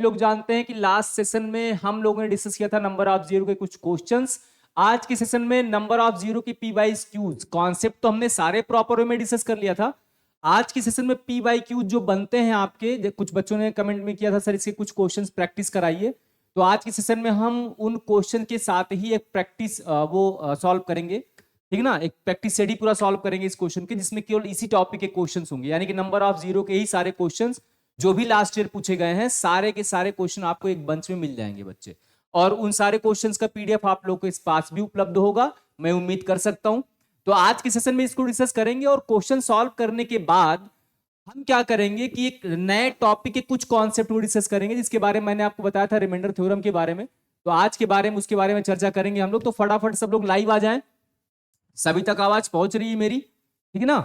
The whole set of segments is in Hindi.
लोग जानते हैं कि लास्ट सेशन में हम लोगों ने डिस्कस किया था नंबर ऑफ जीरो के कुछ क्वेश्चंस। आज के सेशन में नंबर ऑफ जीरो की पी बाई क्यूज कॉन्सेप्ट तो हमने सारे प्रॉपर वे में डिस्कस कर लिया था। आज की सेशन में पी बाई क्यूज जो बनते हैं आपके, कुछ बच्चों ने कमेंट में किया था सर इसके कुछ क्वेश्चंस प्रैक्टिस कराइए। तो आज की सेशन में हम उन क्वेश्चन के साथ ही एक प्रैक्टिस वो सॉल्व करेंगे, ठीक है ना। एक प्रैक्टिस सेट ही पूरा सॉल्व करेंगे इस क्वेश्चन के, जिसमें केवल इसी टॉपिक के क्वेश्चंस होंगे, यानी कि नंबर ऑफ जीरो के ही सारे क्वेश्चंस जो भी लास्ट ईयर पूछे गए हैं सारे के सारे क्वेश्चन आपको एक बंच में मिल जाएंगे बच्चे। और उन सारे क्वेश्चंस का पीडीएफ आप लोगों के पास भी उपलब्ध होगा, मैं उम्मीद कर सकता हूं। तो आज के सेशन में इसको डिस्कस करेंगे और क्वेश्चन सॉल्व करने के बाद हम क्या करेंगे कि एक नए टॉपिक के कुछ कॉन्सेप्ट को डिस्कस करेंगे, जिसके बारे में मैंने आपको बताया था रिमाइंडर थ्योरम के बारे में। तो आज के बारे में उसके बारे में चर्चा करेंगे हम लोग। तो फटाफट सब लोग लाइव आ जाएं। सभी तक आवाज पहुंच रही है मेरी, ठीक है ना।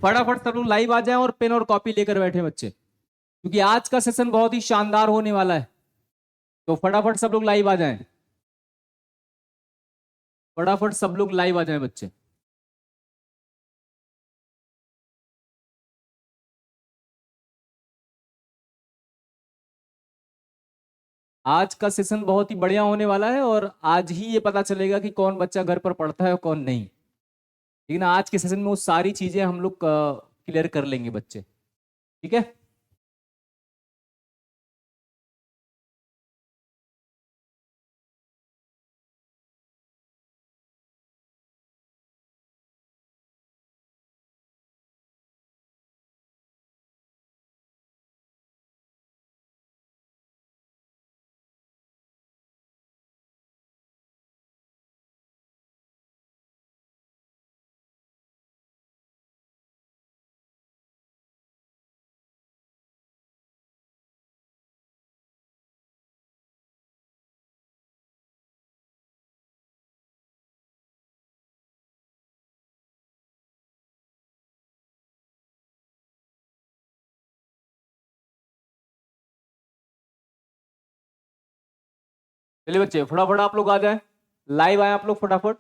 फटाफट सब लोग लाइव आ जाएं और पेन और कॉपी लेकर बैठे बच्चे, क्योंकि आज का सेशन बहुत ही शानदार होने वाला है। तो फटाफट सब लोग लाइव आ जाएं, फटाफट सब लोग लाइव आ जाएं बच्चे। आज का सेशन बहुत ही बढ़िया होने वाला है और आज ही ये पता चलेगा कि कौन बच्चा घर पर पढ़ता है और कौन नहीं, लेकिन आज के सेशन में वो सारी चीजें हम लोग क्लियर कर लेंगे बच्चे, ठीक है। चलिए बच्चे फटाफट आप लोग आ जाएं, लाइव आए आप लोग फटाफट।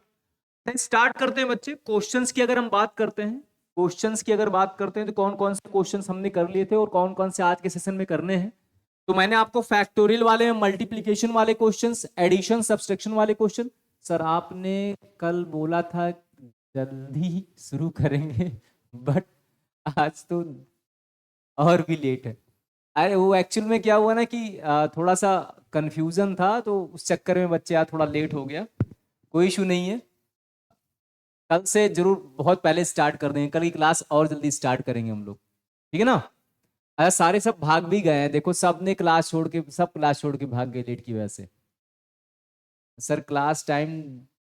स्टार्ट करते हैं बच्चे। क्वेश्चंस की अगर हम बात करते हैं, क्वेश्चंस की अगर बात करते हैं तो कौन कौन से क्वेश्चंस हमने कर लिए थे और कौन कौन से आज के सेशन में करने हैं। तो मैंने आपको फैक्टोरियल वाले, मल्टीप्लिकेशन वाले क्वेश्चंस, एडिशन सब्सट्रैक्शन वाले क्वेश्चन, सर आपने कल बोला था जल्दी शुरू करेंगे बट आज तो और भी लेट है। अरे वो एक्चुअल में क्या हुआ ना कि थोड़ा सा कंफ्यूजन था, तो उस चक्कर में बच्चे आज थोड़ा लेट हो गया। कोई इशू नहीं है, कल से जरूर बहुत पहले स्टार्ट कर देंगे, कल की क्लास और जल्दी स्टार्ट करेंगे हम लोग, ठीक है ना। अरे सारे सब भाग भी गए हैं, देखो सब ने क्लास छोड़ के, सब क्लास छोड़ के भाग गए लेट की वजह से। सर क्लास टाइम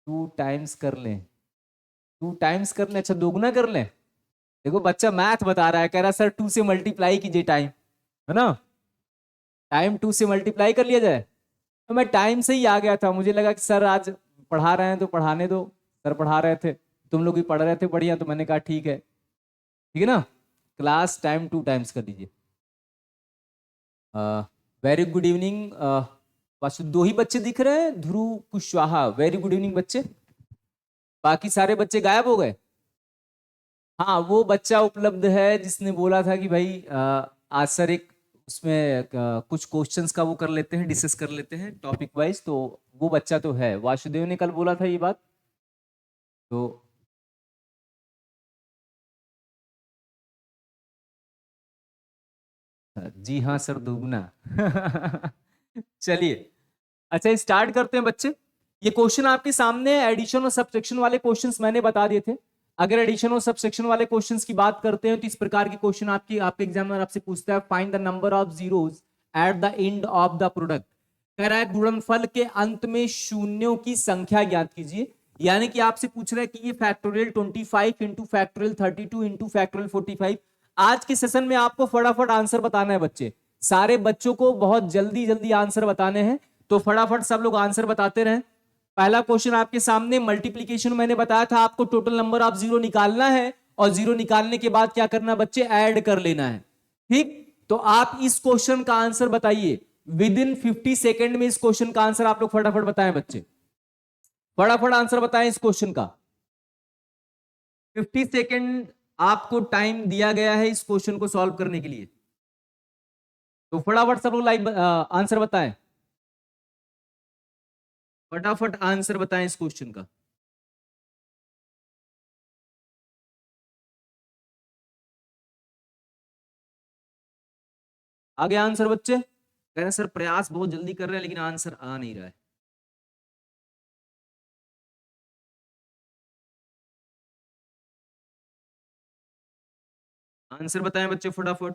2 टाइम्स कर लें, 2 टाइम्स कर लें, अच्छा दोगुना कर लें। देखो बच्चा मैथ बता रहा है, कह रहा है सर 2 से मल्टीप्लाई कीजिए टाइम, है ना। टाइम 2 से मल्टीप्लाई कर लिया जाए। तो मैं टाइम से ही आ गया था, मुझे लगा कि सर आज पढ़ा रहे हैं तो पढ़ाने दो। सर पढ़ा रहे थे, तुम लोग भी पढ़ रहे थे बढ़िया, तो मैंने कहा ठीक है, ठीक है ना। क्लास टाइम 2 टाइम्स कर दीजिए। Very good evening. बस 2 ही बच्चे दिख रहे हैं, ध्रुव कुशवाहा, वेरी गुड इवनिंग बच्चे। बाकी सारे बच्चे गायब हो गए। हाँ वो बच्चा उपलब्ध है जिसने बोला था कि भाई आज सर एक उसमें कुछ क्वेश्चंस का वो कर लेते हैं, डिस्कस कर लेते हैं टॉपिक वाइज। तो वो बच्चा तो है, वासुदेव ने कल बोला था ये बात। तो जी हाँ सर दुगना चलिए, अच्छा स्टार्ट करते हैं बच्चे। ये क्वेश्चन आपके सामने है, एडिशन और सब्ट्रैक्शन वाले क्वेश्चंस मैंने बता दिए थे। अगर एडिशन और सब्ट्रैक्शन वाले क्वेश्चंस की बात करते हैं तो इस प्रकार के क्वेश्चन आपके एग्जामिनर आपसे पूछता है, find the number of zeros at the end of the product. कह रहा है गुणनफल के अंत में शून्यों की संख्या ज्ञात कीजिए। यानी कि आपसे पूछ रहा है कि ये factorial 25 into factorial 32 into factorial 45। आज के सेशन में आपको फटाफट आंसर बताना है बच्चे, सारे बच्चों को बहुत जल्दी जल्दी आंसर बताने हैं। तो फटाफट सब लोग आंसर बताते रहें। पहला क्वेश्चन आपके सामने, मल्टीप्लीकेशन मैंने बताया था आपको टोटल नंबर ऑफ जीरो निकालना है और जीरो निकालने के बाद क्या करना बच्चे, ऐड कर लेना है, ठीक। तो आप इस क्वेश्चन का आंसर बताइए विद इन 50 सेकेंड में। इस क्वेश्चन का आंसर आप लोग फटाफट बताएं बच्चे, फटाफट आंसर बताएं इस क्वेश्चन का। 50 सेकेंड आपको टाइम दिया गया है इस क्वेश्चन को सॉल्व करने के लिए। तो फटाफट सब लोग लाइव आंसर बताएं, फटाफट आंसर बताएं इस क्वेश्चन का। आगे आंसर बच्चे कह रहे हैं सर प्रयास बहुत जल्दी कर रहे हैं लेकिन आंसर आ नहीं रहा है। आंसर बताएं बच्चे फटाफट।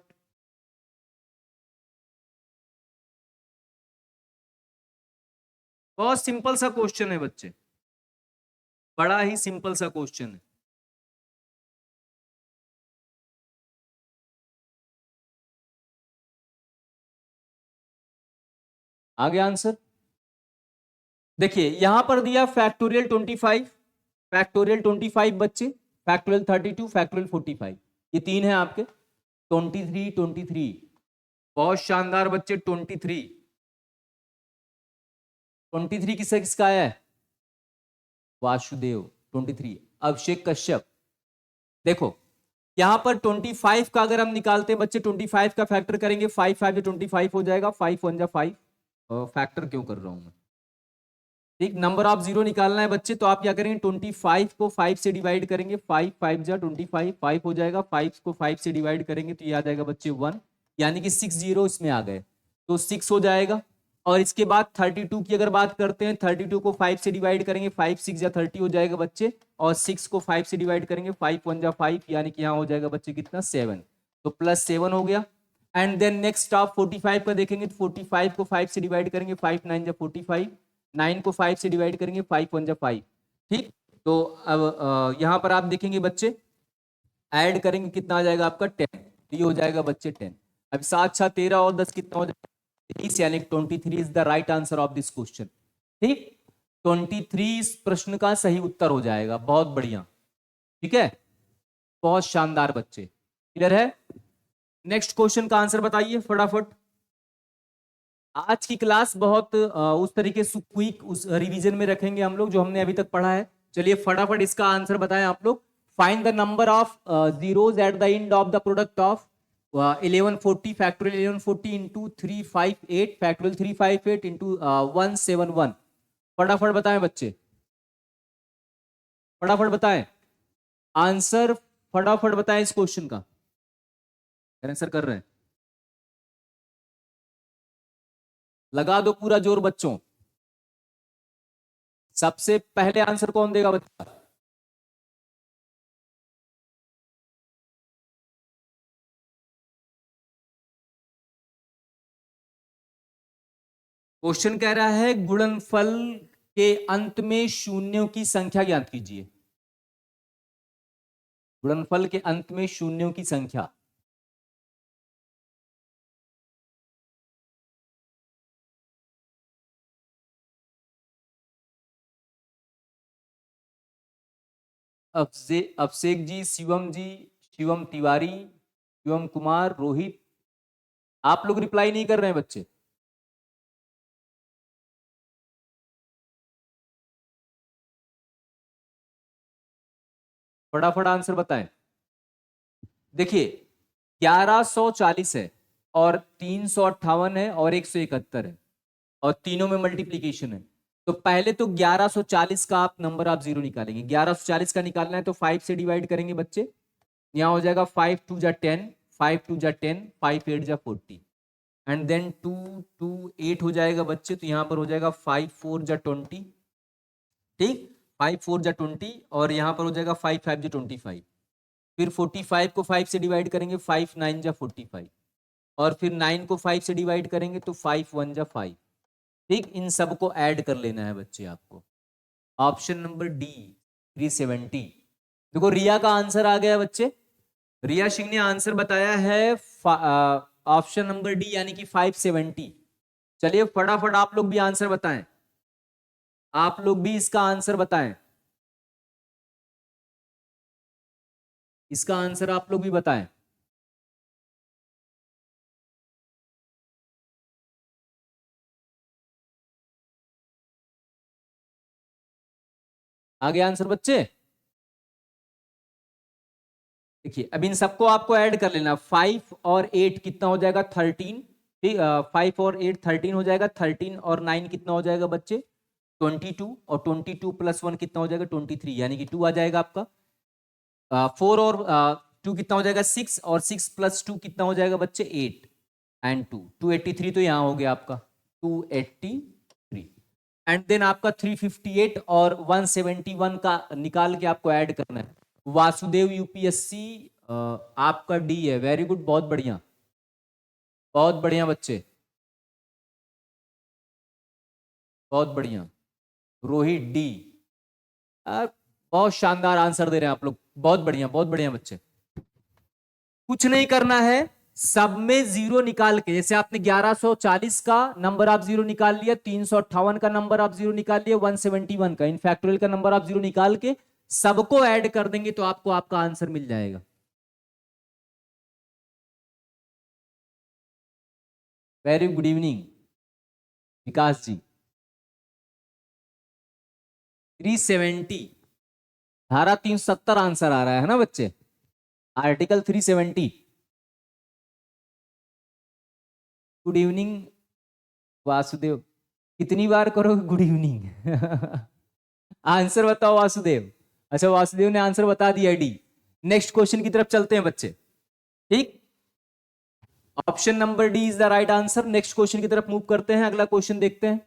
बहुत सिंपल सा क्वेश्चन है बच्चे, बड़ा ही सिंपल सा क्वेश्चन है। आगे आंसर देखिए यहां पर दिया फैक्टोरियल 25, फैक्टोरियल 25 बच्चे, फैक्टोरियल 32, फैक्टोरियल 45, ये तीन है आपके। 23 23 बहुत शानदार बच्चे। 23 23 किसका किसका आया है? वासुदेव। 23 अभिषेक कश्यप। देखो यहां पर 25 का अगर हम निकालते हैं बच्चे, 25 का फैक्टर करेंगे, 5 5 25 हो जाएगा, 5 1 जा 5। फैक्टर क्यों कर रहा हूं मैं? ठीक, नंबर ऑफ जीरो निकालना है बच्चे, तो आप क्या करेंगे 25 को 5 से डिवाइड करेंगे, 5 5 जा 25, 5 हो जाएगा, 5 को 5 से डिवाइड करेंगे तो ये आ जाएगा बच्चे 1, यानी कि 6 जीरो इसमें आ गए तो 6 हो जाएगा। और इसके बाद 32 की अगर बात करते हैं, 32 को 5 से डिवाइड करेंगे, 5 6 या 30 हो जाएगा बच्चे, और 6 को 5 से डिवाइड करेंगे, 5 1 जा 5, यानी कि यहाँ हो जाएगा बच्चे कितना 7, तो +7 हो गया। एंड देन नेक्स्ट आप 45 का देखेंगे तो 45 को 5 से डिवाइड करेंगे, 5 9 जा 45, 9 को 5 से डिवाइड करेंगे, 5 1 जा 5। ठीक, तो अब यहाँ पर आप देखेंगे बच्चे ऐड करेंगे कितना आ जाएगा आपका 10, ये हो जाएगा बच्चे 10। अब 7 7 13 और 10 कितना हो जाएगा 23, यानी 23 is the right answer of this question. ठीक, 23 इस प्रश्न का सही उत्तर हो जाएगा। बहुत बढ़िया, ठीक है, बहुत शानदार बच्चे, क्लियर है। नेक्स्ट क्वेश्चन का आंसर बताइए फटाफट। आज की क्लास बहुत उस तरीके से क्विक उस रिवीजन में रखेंगे हम लोग जो हमने अभी तक पढ़ा है। चलिए फटाफट इसका आंसर बताएं आप लोग। Find the number of zeros at the end of the product of 1140 factorial 1140 into 358 factorial 358 into 171। फटाफट बताएं बच्चे, फटाफट बताएं आंसर, फटाफट बताएं इस क्वेश्चन का। आंसर कर रहे हैं, लगा दो पूरा जोर बच्चों। सबसे पहले आंसर कौन देगा बच्चा? क्वेश्चन कह रहा है गुणनफल के अंत में शून्यों की संख्या ज्ञात कीजिए। गुणनफल के अंत में शून्यों की संख्या। अभिषेक जी, शिवम जी, शिवम तिवारी, शिवम कुमार, रोहित, आप लोग रिप्लाई नहीं कर रहे हैं बच्चे। फटाफट आंसर बताएं। देखिए 1140 है और 358 है और 171 है और तीनों में मल्टीप्लीकेशन है। तो पहले तो 1140 का आप नंबर आप जीरो निकालेंगे। 1140 का निकालना है तो 5 से डिवाइड करेंगे बच्चे, यहाँ हो जाएगा 5 2 जा 10, 5 2 जा 10, 5 8 जा 40, एंड देन 2 2 8 हो जाएगा बच्चे, तो यहाँ पर हो जाएगा 5 4 जा 20। ठीक, 5 4 जा 20 और यहाँ पर हो जाएगा 5 5 जा 25। फिर 45 को 5 से डिवाइड करेंगे, 5 9 जा 45, और फिर 9 को 5 से डिवाइड करेंगे तो 5 1 जा 5। ठीक, इन सबको ऐड कर लेना है बच्चे आपको। Option number D 370। देखो रिया का आंसर आ गया बच्चे, रिया सिंह ने आंसर बताया है ऑप्शन नंबर डी यानी कि 570। चलिए फटाफट आप लोग भी आंसर बताएं, आप लोग भी इसका आंसर बताएं, इसका आंसर आप लोग भी बताएं। आगे आंसर बच्चे देखिए, अब इन सबको आपको ऐड कर लेना, 5 और 8 कितना हो जाएगा 13, ठीक, 5 और 8 13 हो जाएगा, 13 और 9 कितना हो जाएगा बच्चे 22, और 22 प्लस 1 कितना हो जाएगा 23, यानी कि 2 आ जाएगा आपका। 4 और 2 कितना हो जाएगा 6, और 6 प्लस 2 कितना हो जाएगा बच्चे 8 एंड 2, 283 तो यहाँ हो गया आपका 283। एंड देन आपका 358 और 171 का निकाल के आपको ऐड करना है। वासुदेव यूपीएससी आपका डी है, वेरी गुड, बहुत बढ़िया, बहुत बढ़िया बच्चे, बहुत बढ़िया। रोहित डी, बहुत शानदार आंसर दे रहे हैं आप लोग, बहुत बढ़िया, बहुत बढ़िया बच्चे। कुछ नहीं करना है, सब में जीरो निकाल के, जैसे आपने 1140 का नंबर आप जीरो निकाल लिया, 358 का नंबर आप जीरो निकाल लिया, 171 का इन फैक्टोरियल का नंबर आप जीरो निकाल के सबको ऐड कर देंगे तो आपको आपका आंसर मिल जाएगा। वेरी गुड इवनिंग विकास जी। 370, धारा 370 आंसर आ रहा है ना बच्चे, आर्टिकल 370। गुड इवनिंग वासुदेव, कितनी बार करोगे गुड इवनिंग आंसर बताओ वासुदेव। अच्छा वासुदेव ने आंसर बता दिया डी। नेक्स्ट क्वेश्चन की तरफ चलते हैं बच्चे, ठीक, option number D is the right answer. Next question की तरफ मूव करते हैं, अगला क्वेश्चन देखते हैं।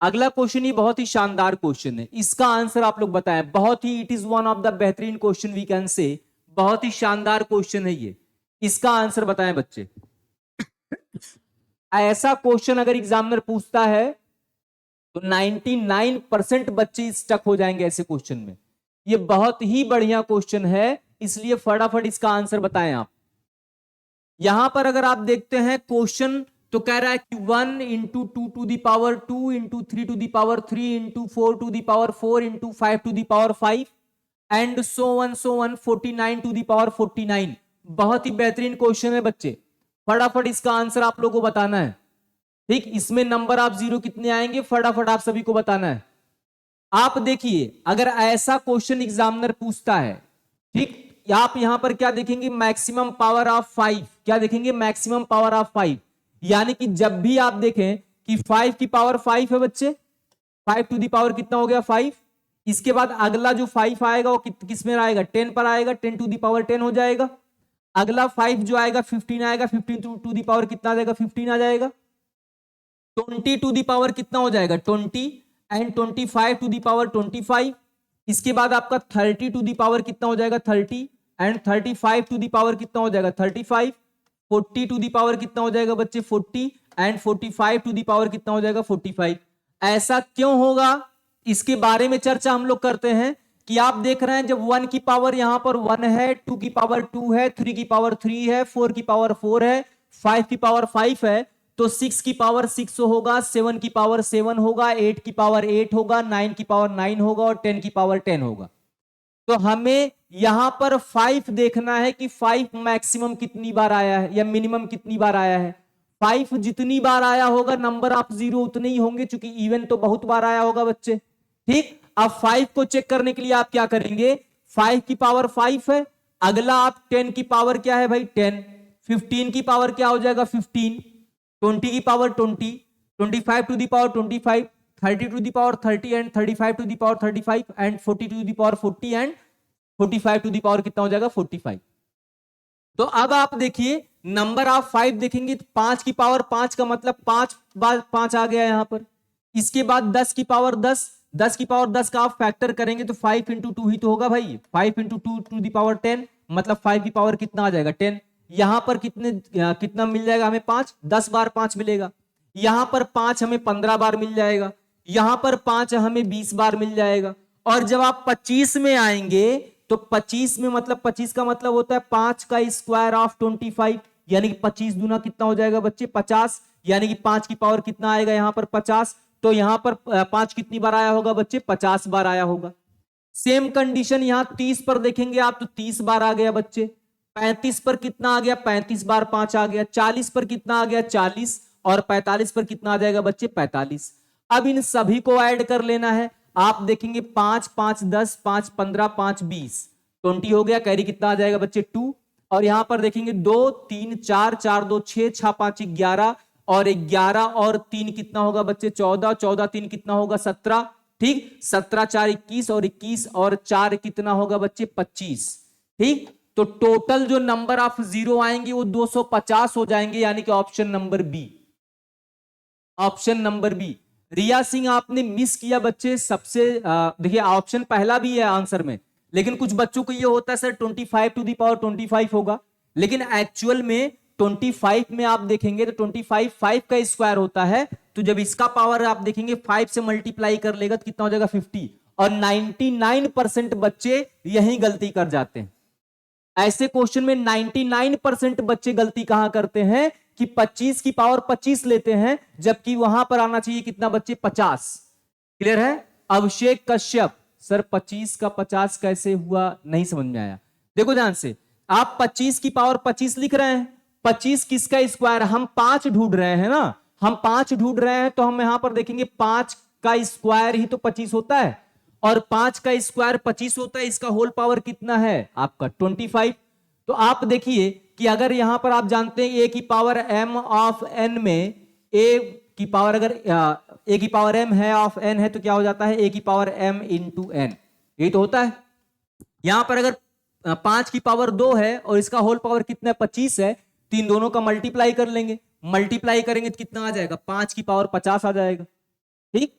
अगला क्वेश्चन ये बहुत ही शानदार क्वेश्चन है, इसका आंसर आप लोग बताएं। बहुत ही, it is one of the बेहतरीन क्वेश्चन वी कैन से, बहुत ही शानदार क्वेश्चन है ये, इसका आंसर बताएं बच्चे। ऐसा क्वेश्चन अगर एग्जामिनर पूछता है तो 99% बच्चे स्टक हो जाएंगे ऐसे क्वेश्चन में। ये बहुत ही बढ़िया क्वेश्चन है, इसलिए फटाफट इसका आंसर बताएं आप। यहां पर अगर आप देखते हैं क्वेश्चन तो कह रहा है कि 1 into 2 to the power 2 into 3 to the power 3 into 4 to the power 4 into 5 to the power 5 and so on 49 to the power 49। बहुत ही बेहतरीन क्वेश्चन है बच्चे, फटाफट इसका आंसर आप लोगों को बताना है। ठीक, इसमें नंबर आप जीरो कितने आएंगे फटाफट आप सभी को बताना है। आप देखिए अगर ऐसा क्वेश्चन एग्जामिनर पूछता है, ठीक, आप यहां पर क्या देखेंगे, मैक्सिमम पावर ऑफ 5, क्या देखेंगे, मैक्सिमम पावर ऑफ 5, यानी कि जब भी आप देखें कि 5 की पावर 5 है बच्चे, 5 टू दी पावर कितना हो गया 5, इसके बाद अगला जो 5 आएगा वो किस में आएगा 10 पर आएगा, 10 टू दी पावर 10 हो जाएगा। अगला 5 जो आएगा 15 आएगा, 15 टू दी पावर कितना आ जाएगा 15 आ जाएगा। 20 टू दी पावर कितना हो जाएगा 20 एंड 25 टू दी पावर 25। इसके बाद आपका 30 टू दी पावर कितना हो जाएगा 30 एंड 35 टू दी पावर कितना हो जाएगा 35। 40 टू दी पावर कितना हो जाएगा बच्चे 40 एंड 45 टू दी पावर कितना हो जाएगा 45। ऐसा क्यों होगा इसके बारे में चर्चा हम लोग करते हैं कि आप देख रहे हैं जब 1 की पावर यहां पर 1 है, 2 की पावर 2 है, 3 की पावर 3 है, 4 की पावर 4 है, 5 की पावर 5 है, तो 6 की पावर 6 होगा, 7 की पावर 7 होगा, 8 की पावर 8 होगा, 9 की पावर 9 होगा और 10 की पावर 10 होगा। तो हमें यहां पर 5 देखना है कि 5 मैक्सिमम कितनी बार आया है या मिनिमम कितनी बार आया है। 5 जितनी बार आया होगा नंबर ऑफ जीरो उतने ही होंगे, क्योंकि इवन तो बहुत बार आया होगा बच्चे। ठीक, अब 5 को चेक करने के लिए आप क्या करेंगे, 5 की पावर 5 है, अगला आप 10 की पावर क्या है भाई 10, 15 की पावर क्या हो जाएगा 15, 20 की पावर 20, 25 to the power 25, 30 to the power 30 and 35 to the power 35 and 40 to the power 40 and 45 to the power कितना हो जाएगा 45। तो अब आप देखिए नंबर ऑफ 5 देखेंगे, 5 की पावर 5 का मतलब 5 बार 5 आ गया यहां पर। इसके बाद 10 की पावर 10, 10 की पावर 10 का आप फैक्टर करेंगे तो 5 इंटू 2 ही तो होगा भाई, 5 इंटू 2 टू दी पावर 10, मतलब 5 की पावर कितना आ जाएगा 10। यहां पर कितना मिल जाएगा हमें 5, 10 बार 5 मिलेगा। यहां पर 5 हमें 15 बार मिल जाएगा, यहां पर 5 हमें 20 बार मिल जाएगा। और जब आप 25 में आएंगे तो 25 में मतलब 25 का मतलब होता है 5 का स्क्वायर ऑफ 25, यानी कि 25 दूना कितना हो जाएगा बच्चे 50, यानी कि 5 की पावर कितना आएगा यहां पर 50। तो यहां पर 5 कितनी बार आया होगा बच्चे 50 बार आया होगा। सेम कंडीशन यहां 30 पर देखेंगे आप तो 30 बार आ गया बच्चे। 35 पर कितना आ गया 35 बार 5 आ गया। 40 पर कितना आ गया 40 और 45 पर कितना आ जाएगा बच्चे 45। अब इन सभी को ऐड कर लेना है। आप देखेंगे 5 5 10 5 15 5 20 20 हो गया, कैरी कितना आ जाएगा बच्चे 2। और यहां पर देखेंगे 2 3 4 4 2 6 6 5 11 और 11 और 3 कितना होगा बच्चे 14 14 3 कितना होगा 17 ठीक 17 4 21 और 21 और 4 कितना होगा बच्चे 25 ठीक। तो टोटल जो नंबर ऑफ जीरो आएंगे वो 250 हो जाएंगे यानी कि option number B. Option number B. Riya Singh आपने मिस किया बच्चे सबसे देखिए ऑप्शन पहला भी है आंसर में लेकिन कुछ बच्चों को ये होता है सर 25 टू दी पावर 25 होगा लेकिन एक्चुअल में 25 में आप देखेंगे तो 25 5 का स्क्वायर होता है तो जब इसका पावर आप देखेंगे 5 से मल्टीप्लाई कर लेगा तो कितना हो जाएगा 50 और 99% बच्चे यही गलती कर जाते हैं। ऐसे क्वेश्चन में 99% बच्चे गलती कहां करते हैं कि 25 की पावर 25 लेते हैं जबकि वहां पर आना चाहिए कितना बच्चे 50। क्लियर है। अभिषेक कश्यप सर 25 का 50 कैसे हुआ नहीं समझ में आया। देखो ध्यान से आप 25 की पावर 25 लिख रहे हैं 25 किसका स्क्वायर हम 5 ढूंढ रहे हैं ना हम 5 ढूंढ रहे हैं तो हम यहां पर देखेंगे 5 का स्क्वायर ही तो 25 होता है और 5 का स्क्वायर 25 होता है इसका होल पावर कितना है आपका 25। तो आप देखिए कि अगर यहां पर आप जानते हैं a की पावर m ऑफ n में a की पावर अगर a की पावर m है ऑफ n है तो क्या हो जाता है a की पावर m इंटू n यही तो होता है। यहां पर अगर 5 की पावर 2 है और इसका होल पावर कितना 25 है तो इन दोनों का मल्टीप्लाई कर लेंगे मल्टीप्लाई करेंगे तो कितना आ जाएगा 5 की पावर 50 आ जाएगा ठीक।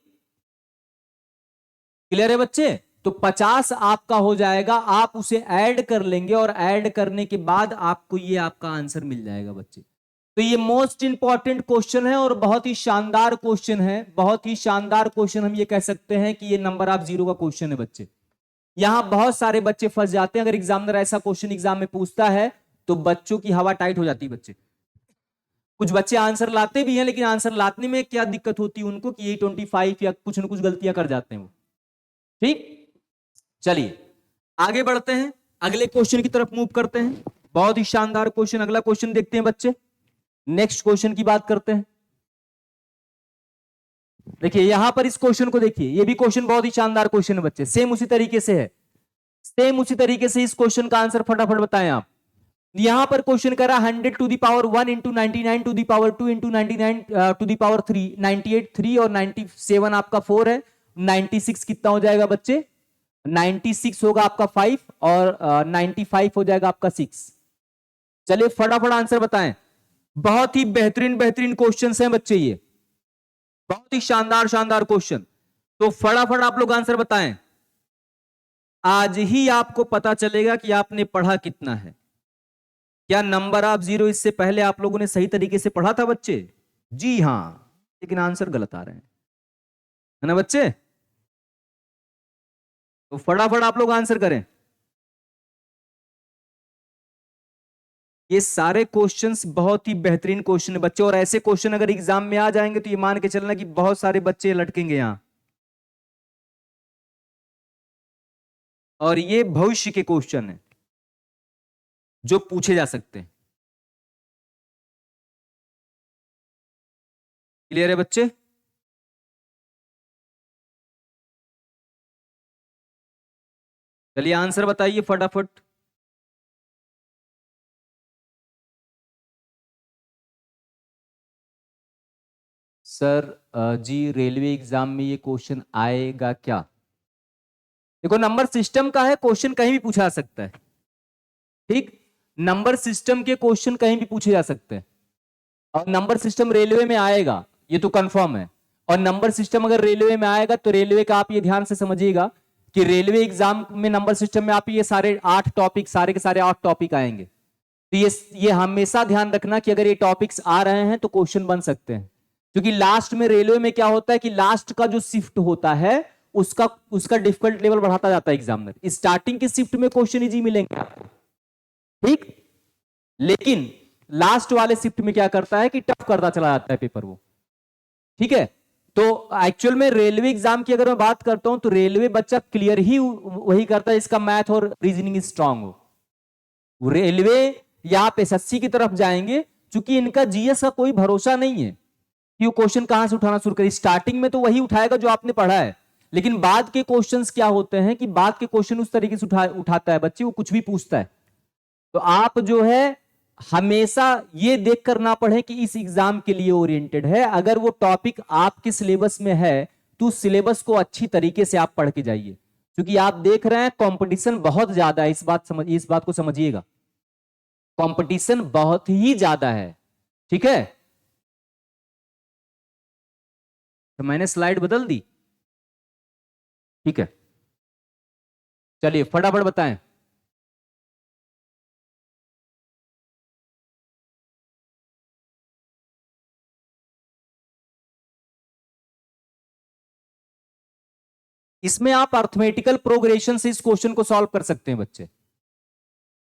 क्लियर है बच्चे। तो 50 आपका हो जाएगा आप उसे ऐड कर लेंगे और ऐड करने के बाद आपको ये आपका आंसर मिल जाएगा बच्चे। तो ये मोस्ट इंपॉर्टेंट क्वेश्चन है और बहुत ही शानदार क्वेश्चन है बहुत ही शानदार क्वेश्चन हम ये कह सकते हैं कि ये नंबर ऑफ जीरो का क्वेश्चन है बच्चे। यहां बहुत सारे बच्चे फंस जाते हैं अगर एग्जामिनर ऐसा क्वेश्चन एग्जाम में पूछता है तो बच्चों की हवा टाइट हो जाती है बच्चे। कुछ बच्चे आंसर लाते भी हैं लेकिन आंसर लाने में क्या दिक्कत होती है उनको कि ये 25 या कुछ ना कुछ गलतियां कर जाते हैं वो ठीक। चलिए आगे बढ़ते हैं अगले क्वेश्चन की तरफ मूव करते हैं। बहुत ही शानदार क्वेश्चन अगला क्वेश्चन देखते हैं बच्चे। नेक्स्ट क्वेश्चन की बात करते हैं। देखिए यहां पर इस क्वेश्चन को देखिए ये भी क्वेश्चन बहुत ही शानदार क्वेश्चन है बच्चे सेम उसी तरीके से है सेम उसी तरीके से इस क्वेश्चन का आंसर फटाफट बताएं आप। यहां पर क्वेश्चन करा 100 to the power 1 into 99 to the power 2 into 99 to the power 3 98 3 और 97 आपका 4 है 96 कितना हो जाएगा बच्चे 96 होगा आपका 5 और 95 हो जाएगा आपका 6। चलिए फटाफट आंसर बताएं। बहुत ही बेहतरीन बेहतरीन क्वेश्चंस हैं बच्चे ये बहुत ही शानदार शानदार क्वेश्चन। तो फटाफट आप लोग आंसर बताएं। आज ही आपको पता चलेगा कि आपने पढ़ा कितना है। क्या नंबर ऑफ जीरो इससे पहले आप लोगों ने सही तरीके से पढ़ा था बच्चे। जी हां लेकिन आंसर गलत आ रहे हैं है ना बच्चे। तो फटाफट आप लोग आंसर करें। ये सारे क्वेश्चंस बहुत ही बेहतरीन क्वेश्चन है बच्चे और ऐसे क्वेश्चन अगर एग्जाम में आ जाएंगे तो ये मान के चलना कि बहुत सारे बच्चे लटकेंगे यहां और ये भविष्य के क्वेश्चन है जो पूछे जा सकते हैं। क्लियर है बच्चे। चलिए आंसर बताइए फटाफट। सर जी रेलवे एग्जाम में ये क्वेश्चन आएगा क्या। देखो नंबर सिस्टम का है क्वेश्चन कहीं भी पूछा जा सकता है ठीक। नंबर सिस्टम के क्वेश्चन कहीं भी पूछे जा सकते हैं और नंबर सिस्टम रेलवे में आएगा ये तो कंफर्म है। और नंबर सिस्टम अगर रेलवे में आएगा तो रेलवे का आप ये ध्यान से समझिएगा कि रेलवे एग्जाम में नंबर सिस्टम में आप ये सारे 8 टॉपिक सारे के सारे 8 टॉपिक आएंगे। तो ये हमेशा ध्यान रखना कि अगर ये टॉपिक्स आ रहे हैं तो क्वेश्चन बन सकते हैं क्योंकि लास्ट में रेलवे में क्या होता है कि लास्ट का जो शिफ्ट होता है उसका डिफिकल्ट लेवल बढ़ाता जाता है एग्जामिनर। स्टार्टिंग के शिफ्ट में क्वेश्चन इजी मिलेंगे आपको ठीक लेकिन लास्ट वाले शिफ्ट में क्या करता है कि टफ करता चला जाता है पेपर वो ठीक है। तो एक्चुअल में रेलवे एग्जाम की अगर मैं बात करता हूं तो रेलवे बच्चा क्लियर ही वही करता है इसका मैथ और रीजनिंग स्ट्रांग हो। रेलवे या आप एसएससी की तरफ जाएंगे क्योंकि इनका जीएस का कोई भरोसा नहीं है कि वो क्वेश्चन कहां से उठाना शुरू करे। स्टार्टिंग में तो वही उठाएगा जो आपने पढ़ा है लेकिन बाद के क्वेश्चंस क्या होते हैं कि बाद के क्वेश्चन उस तरीके से उठाता है बच्चे वो कुछ भी पूछता है तो आप जो है हमेशा ये देख कर ना पढ़े कि इस एग्जाम के लिए ओरिएंटेड है। अगर वो टॉपिक आपके सिलेबस में है तो सिलेबस को अच्छी तरीके से आप पढ़ के जाइए, क्योंकि आप देख रहे हैं कंपटीशन बहुत ज्यादा है। इस बात को समझिएगा, कंपटीशन बहुत ही ज्यादा है। ठीक है, तो मैंने स्लाइड बदल दी। ठीक है, चलिए फटाफट बताएं। इसमें आप अर्थमेटिकल प्रोग्रेशन से इस क्वेश्चन को सॉल्व कर सकते हैं बच्चे।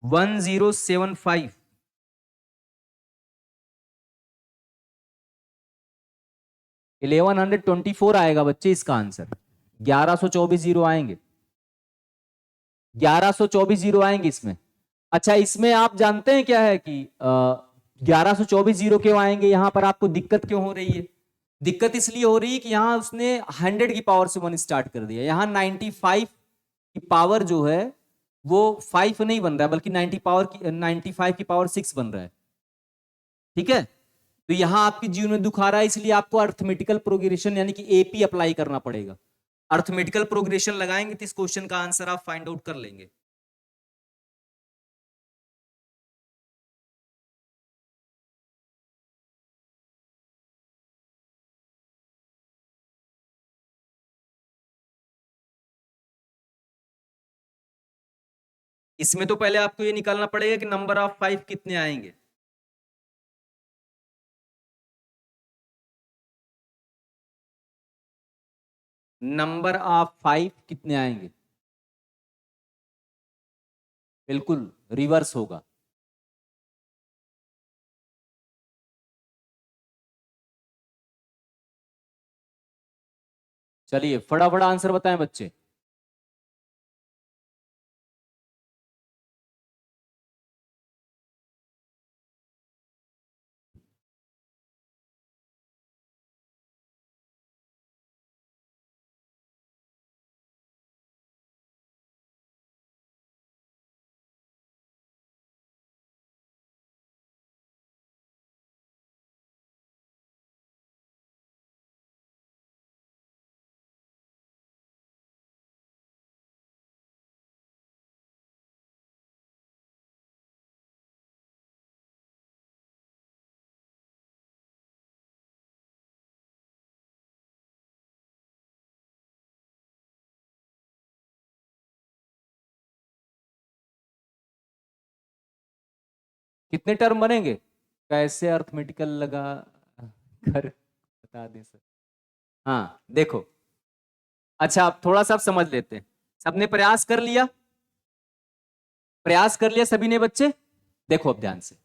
1075 1124 आएगा बच्चे इसका आंसर। 1124 जीरो आएंगे, 1124 जीरो आएंगे इसमें। अच्छा, इसमें आप जानते हैं क्या है कि 1124 जीरो क्यों आएंगे, यहां पर आपको दिक्कत क्यों हो रही है? दिक्कत इसलिए हो रही है कि यहां उसने 100 की पावर से 1 स्टार्ट कर दिया। यहां 95 की पावर जो है वो 5 नहीं बन रहा है, बल्कि 95 की पावर 6 बन रहा है। ठीक है, तो यहां आपके जीवन में दुख आ रहा है, इसलिए आपको अर्थमेटिकल प्रोग्रेशन यानी कि एपी अप्लाई करना पड़ेगा। अर्थमेटिकल प्रोग्रेशन लगाएंगे तो इस क्वेश्चन का आंसर आप फाइंड आउट कर लेंगे। इसमें तो पहले आपको ये निकालना पड़ेगा कि नंबर ऑफ 5 कितने आएंगे। नंबर ऑफ 5 कितने आएंगे? बिल्कुल रिवर्स होगा। चलिए फटाफट आंसर बताएं बच्चे। कितने टर्म बनेंगे? कैसे अर्थमेटिकल लगा कर बता दें सर। हाँ देखो, अच्छा आप थोड़ा सा समझ लेते हैं। सबने प्रयास कर लिया? प्रयास कर लिया सभी ने बच्चे? देखो अब ध्यान से,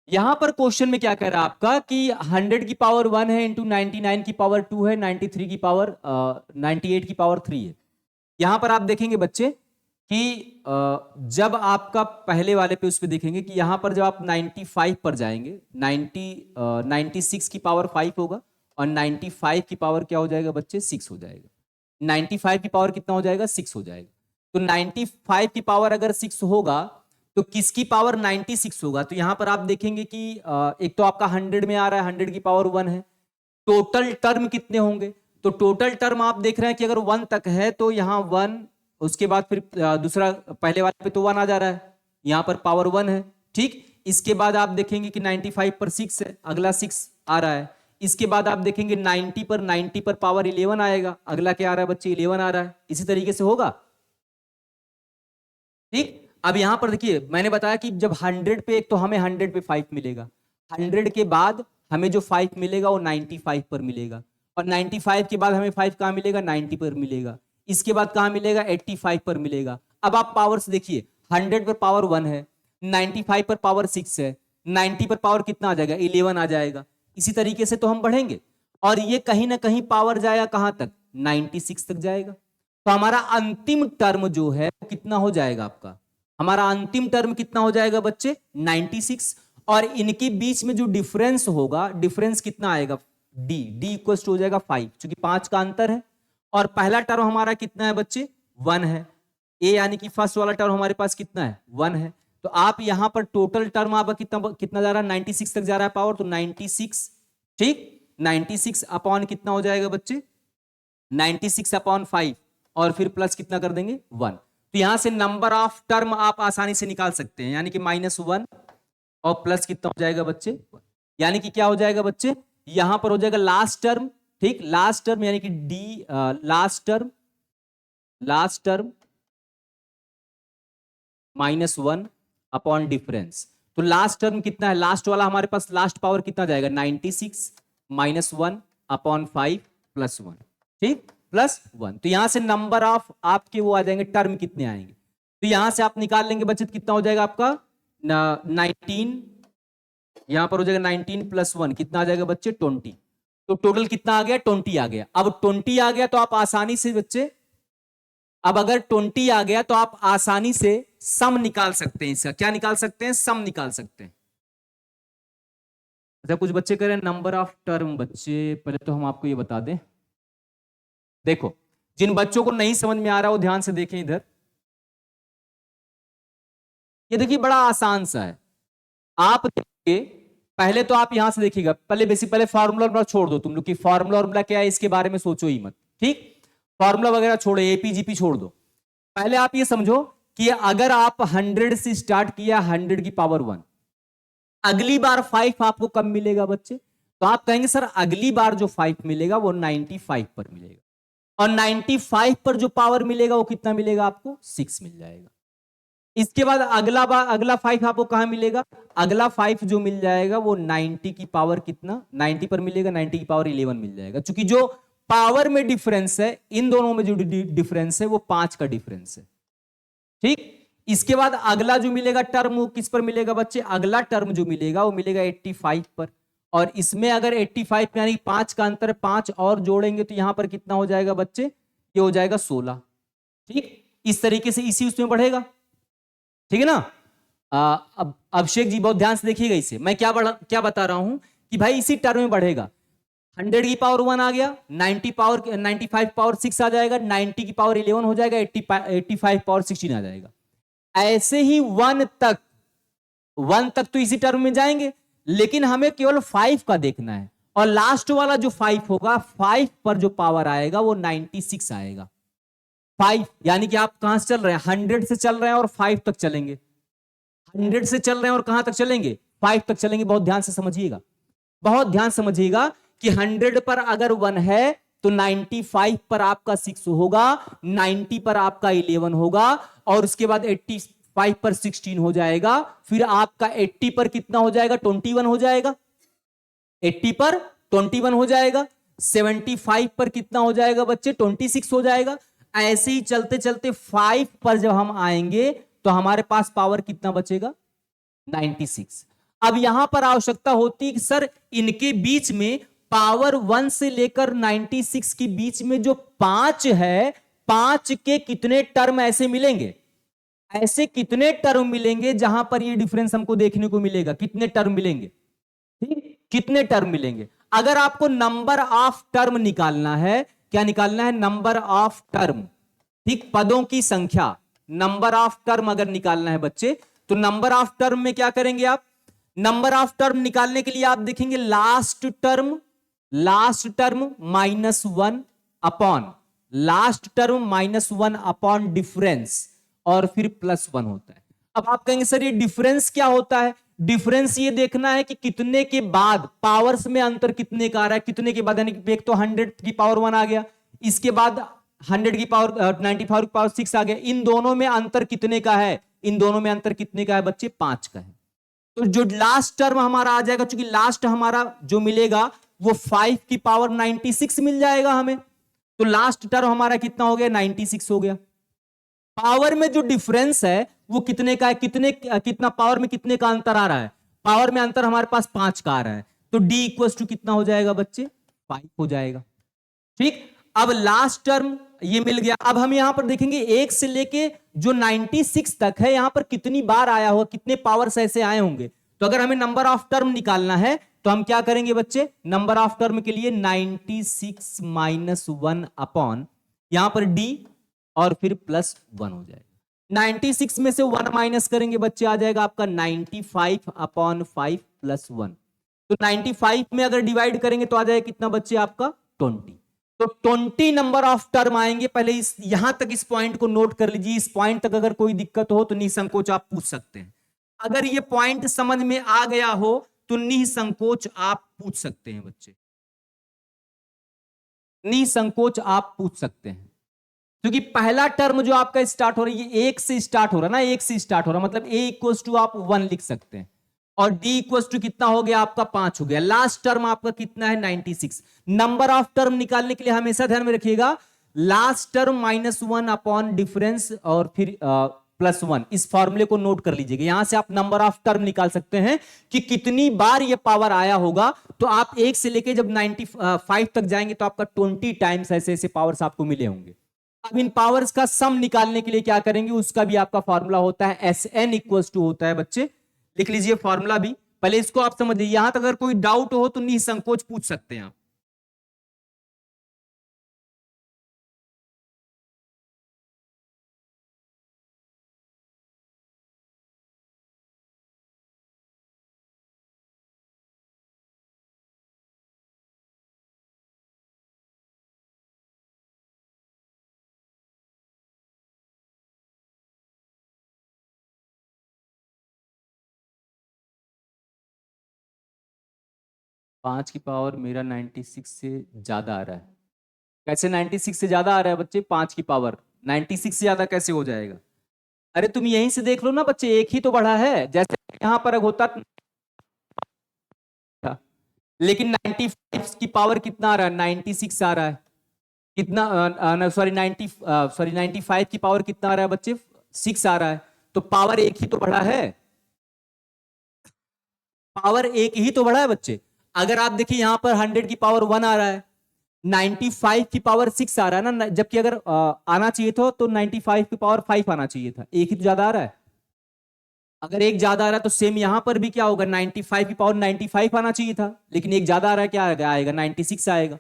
यहां पर क्वेश्चन में क्या कह रहा है आपका कि 100 की पावर 1 है, इंटू 99 की पावर 2 है, 93 की पावर 98 की पावर 3 है। यहां पर आप देखेंगे बच्चे कि जब आपका पहले वाले पे उस पे देखेंगे कि यहां पर जब आप 95 पर जाएंगे, 96 की पावर 5 होगा, और 95 की पावर क्या हो जाएगा बच्चे? 6 हो जाएगा। 95 की पावर कितना हो जाएगा? 6 हो जाएगा। तो 95 की पावर अगर 6 होगा तो किसकी पावर 96 होगा? तो यहां पर आप देखेंगे कि एक तो आपका 100 में आ रहा है, 100 की पावर 1 है। टोटल टर्म कितने होंगे? तो टोटल टर्म आप देख रहे हैं कि अगर 1 तक है तो यहां 1, उसके बाद फिर दूसरा पहले वाले पे तो 1 आ जा रहा है, यहां पर पावर 1 है। ठीक, इसके बाद आप देखेंगे कि 95 पर 6 है, अगला 6 आ रहा है। इसके बाद आप देखेंगे 90 पर पावर 11 आएगा, अगला क्या आ रहा है बच्चे? 11 आ रहा है। इसी तरीके से होगा। ठीक, अब यहां पर देखिए मैंने बताया कि जब 100 पे, एक तो हमें 100 पे 5 मिलेगा, 100 के बाद हमें जो 5 मिलेगा वो 95 पर मिलेगा, और 95 के बाद हमें 5 कहां मिलेगा? 90 पर मिलेगा। इसके बाद कहां मिलेगा? 85 पर मिलेगा। अब आप पावर्स देखिए, 100 पर पावर 1 है, 95 पर पावर 6 है, 90 पर पावर कितना आ जाएगा? 11 आ जाएगा। इसी तरीके से तो हम बढ़ेंगे, और ये कहीं ना कहीं पावर जाएगा कहां तक? 96 तक जाएगा। तो हमारा अंतिम टर्म जो है वो कितना हो जाएगा आपका? हमारा अंतिम टर्म कितना हो जाएगा बच्चे? 96। और इनके बीच में जो डिफरेंस होगा, डिफरेंस कितना आएगा? डी इक्वल टू हो जाएगा 5, क्योंकि 5 का अंतर है। और पहला टर्म हमारा कितना है बच्चे? 1 है। ए यानी कि फर्स्ट वाला टर्म हमारे पास कितना है? 1 है। तो आप यहां पर टोटल टर्म आपका कितना कितना जा रहा है, 96 तक जा रहा है पावर, तो 96, ठीक, 96 अपॉन कितना हो जाएगा बच्चे, 96 अपॉन 5 और फिर प्लस कितना कर देंगे 1। तो यहां से नंबर ऑफ टर्म आप आसानी से निकाल सकते हैं, यानी कि -1 और प्लस कितना हो जाएगा बच्चे, यानी कि क्या हो जाएगा बच्चे, यहां पर हो जाएगा लास्ट टर्म, ठीक, लास्ट टर्म यानी कि D last term -1 upon difference. तो लास्ट टर्म कितना है, लास्ट वाला हमारे पास लास्ट पावर कितना जाएगा 96 -1 अपॉन 5 प्लस 1, ठीक, प्लस 1। तो यहां से नंबर ऑफ आपके वो आ जाएंगे, टर्म कितने आएंगे, तो यहां से आप निकाल लेंगे बच्चे कितना हो जाएगा आपका 19, यहां पर हो जाएगा 19 प्लस 1 कितना आ जाएगा बच्चे 20। तो टोटल कितना आ गया 20 आ गया। अब 20 आ गया तो आप आसानी से बच्चे, अब अगर 20 आ गया तो आप आसानी से सम निकाल सकते हैं, इसका क्या निकाल सकते हैं, सम निकाल सकते हैं। अच्छा कुछ बच्चे कह रहे हैं नंबर ऑफ टर्म, बच्चे पहले तो हम आपको ये बता दें, देखो जिन बच्चों को नहीं समझ में आ रहा वो ध्यान से देखें इधर, ये देखिए बड़ा आसान सा है, आप देखिए पहले तो आप यहां से देखिएगा, पहले बेसिक पहले फार्मूला छोड़ दो तुम लोग की, फार्मूला क्या है इसके बारे में सोचो ही मत, ठीक, फार्मूला वगैरह छोड़ो, एपीजीपी छोड़ दो। पहले आप ये समझो कि अगर आप 100 से स्टार्ट किया 100 की पावर 1, अगली बार 5 आपको कब मिलेगा बच्चे, तो आप कहेंगे सर अगली बार जो 5 मिलेगा वो 95 पर मिलेगा, और 95 पर जो पावर मिलेगा वो कितना मिलेगा आपको 6 मिल जाएगा। इसके बाद अगला 5 आपको कहां मिलेगा, अगला 5 जो मिल जाएगा वो 90 की पावर कितना 90 पर मिलेगा, 90 की पावर 11 मिल जाएगा। क्योंकि जो पावर में डिफरेंस है इन दोनों में जो डिफरेंस है वो 5 का डिफरेंस है, ठीक। इसके बाद अगला जो मिलेगा टर्म वो किस पर मिलेगा बच्चे, अगला टर्म जो मिलेगा वो मिलेगा 85 पर, और इसमें अगर 85 यानी 5 का अंतर है, 5 और जोड़ेंगे तो यहां पर कितना हो जाएगा बच्चे, ये हो जाएगा 16, ठीक। इस तरीके से इसी उसमें बढ़ेगा, ठीक है ना। अब अभिषेक जी बहुत ध्यान से देखिएगा इसे, मैं क्या बता रहा हूं कि भाई इसी टर्म में बढ़ेगा, 100 की पावर 1 आ गया, 95 पावर 6 आ जाएगा, 90 की पावर 11 हो जाएगा, 85 पावर 16 आ जाएगा। ऐसे ही 1 तक तो इसी टर्म में जाएंगे, लेकिन हमें केवल 5 का देखना है, और लास्ट वाला जो 5 होगा 5 पर जो पावर आएगा वो 96 आएगा। 5 यानी कि आप कहां से चल रहे हैं, 100 से चल रहे हैं और 5 तक चलेंगे, 100 से चल रहे हैं और कहां तक चलेंगे 5 तक चलेंगे। बहुत ध्यान से समझिएगा, बहुत ध्यान समझिएगा कि 100 पर अगर 1 है तो 95 पर आपका 6 होगा, 90 पर आपका 11 होगा, और उसके बाद 85 पर 16 हो जाएगा, फिर आपका 80 पर कितना हो जाएगा 21 हो जाएगा, 80 पर 21 हो जाएगा, 75 पर कितना हो जाएगा बच्चे 26 हो जाएगा। ऐसे ही चलते चलते 5 पर जब हम आएंगे तो हमारे पास पावर कितना बचेगा 96। अब यहां पर आवश्यकता होती है कि सर इनके बीच में पावर 1 से लेकर 96 के बीच में जो 5 है, 5 के कितने टर्म ऐसे मिलेंगे, ऐसे कितने टर्म मिलेंगे जहां पर ये डिफरेंस हमको देखने को मिलेगा, कितने टर्म मिलेंगे, ठीक, कितने टर्म मिलेंगे। अगर आपको नंबर ऑफ टर्म निकालना है, क्या निकालना है, नंबर ऑफ टर्म, ठीक, पदों की संख्या, नंबर ऑफ टर्म अगर निकालना है बच्चे, तो नंबर ऑफ टर्म में क्या करेंगे आप, नंबर ऑफ टर्म निकालने के लिए आप देखेंगे last term -1 upon last term -1 upon difference, और फिर +1 होता है। अब आप कहेंगे सर ये डिफरेंस क्या होता है, डिफरेंस ये देखना है कि कितने के बाद पावर्स में अंतर कितने का आ रहा है, कितने के बाद, यानी कि एक तो 100 की पावर 1 आ गया, इसके बाद 100 की पावर 95 की पावर 6 आ गया, इन दोनों में अंतर कितने का है, इन दोनों में अंतर कितने का है बच्चे 5 का है। तो जो लास्ट टर्म हमारा आ जाएगा, क्योंकि लास्ट हमारा जो मिलेगा वो 5 की पावर 96 मिल जाएगा हमें, तो लास्ट टर्म हमारा कितना हो गया 96 हो गया। पावर में जो डिफरेंस है वो कितने का है, कितना पावर में कितने का अंतर आ रहा है, पावर में अंतर हमारे पास 5 का आ रहा है, तो D इक्वल्स टू कितना हो जाएगा बच्चे 5 हो जाएगा, ठीक। अब लास्ट टर्म ये मिल गया। अब हम यहां पर देखेंगे 1 से लेके जो 96 तक है यहां पर कितनी बार आया होगा, कितने पावर्स ऐसे आए होंगे। तो अगर हमें नंबर ऑफ टर्म निकालना है तो हम क्या करेंगे बच्चे, नंबर ऑफ टर्म के लिए 96 - 1 अपॉन यहां पर D और फिर +1 हो जाएगा। 96 में से 1 माइनस करेंगे बच्चे, आ जाएगा आपका 95/5 प्लस 1। तो 95 में अगर डिवाइड करेंगे तो आ जाएगा कितना बच्चे आपका 20। तो 20 नंबर ऑफ टर्म आएंगे। पहले इस यहां तक इस पॉइंट को नोट कर लीजिए। इस पॉइंट तक अगर कोई दिक्कत हो तो निसंकोच आप पूछ सकते हैं। अगर ये पॉइंट समझ में आ गया हो तो निसंकोच आप पूछ सकते हैं बच्चे, निसंकोच आप पूछ सकते हैं। क्योंकि पहला टर्म जो आपका स्टार्ट हो रहा है ये 1 से स्टार्ट हो रहा है ना, 1 से स्टार्ट हो रहा है, मतलब a इक्वल टू आप 1 लिख सकते हैं, और d इक्वल टू कितना हो गया आपका 5 हो गया। लास्ट टर्म आपका कितना है 96। नंबर ऑफ टर्म निकालने के लिए हमेशा ध्यान में रखिएगा लास्ट टर्म -1 अपॉन डिफरेंस और फिर +1। इस फॉर्मूले को नोट कर लीजिएगा। यहां से आप नंबर ऑफ टर्म निकाल सकते हैं कि कितनी बार ये पावर आया होगा। तो आप 1 से लेके जब 95 तक जाएंगे तो आपका 20 टाइम्स ऐसे ऐसे पावर्स आपको मिले होंगे। अब इन पावर्स का सम निकालने के लिए क्या करेंगे, उसका भी आपका फॉर्मूला होता है Sn इक्वल टू होता है बच्चे, लिख लीजिए फॉर्मूला भी। पहले इसको आप समझ लीजिए। यहां तक अगर कोई डाउट हो तो निसंकोच पूछ सकते हैं आप। पांच की पावर मेरा 96 से ज्यादा आ रहा है। कैसे 96 से ज्यादा आ रहा है बच्चे? 5 की पावर 96 से ज्यादा कैसे हो जाएगा? अरे तुम यहीं से देख लो ना बच्चे, एक ही तो बढ़ा है। जैसे यहां पर होता था, लेकिन 95 की पावर कितना आ रहा है? 96 आ रहा है। कितना सॉरी 95 की पावर कितना आ रहा है बच्चे? 6 आ रहा है। तो पावर एक ही तो बढ़ा है, पावर एक ही तो बढ़ा है बच्चे। अगर आप देखिए यहां पर 100 की पावर 1 आ रहा है, 95 की पावर 6 आ रहा है ना, जबकि अगर आना चाहिए था तो 95 की पावर 5 आना चाहिए था। एक ही तो ज्यादा आ रहा है। अगर एक ज्यादा आ रहा है तो सेम यहां पर भी क्या होगा, 95 की पावर 95 आना चाहिए था, लेकिन एक ज्यादा आ रहा है, क्या आएगा 96 आएगा।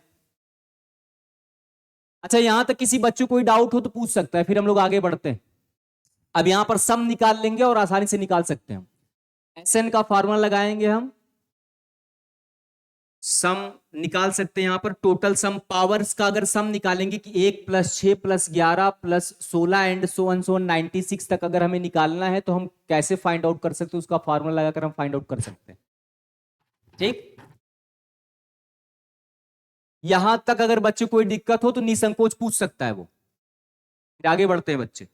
अच्छा, यहां तक किसी बच्चे को कोई डाउट हो तो पूछ सकता है, फिर हम लोग आगे बढ़ते हैं। अब यहां पर सम निकाल लेंगे और आसानी से निकाल सकते हैं हम। एसएन का फार्मूला लगाएंगे हम, सम निकाल सकते हैं। यहां पर टोटल सम पावर्स का अगर सम निकालेंगे कि 1 + 6 + 11 + 16 एंड सो ऑन 96 तक अगर हमें निकालना है तो हम कैसे फाइंड आउट कर सकते हैं? उसका फार्मूला लगाकर हम फाइंड आउट कर सकते हैं। ठीक, यहां तक अगर बच्चे कोई दिक्कत हो तो निसंकोच पूछ सकता है वो। फिर आगे बढ़ते हैं बच्चे।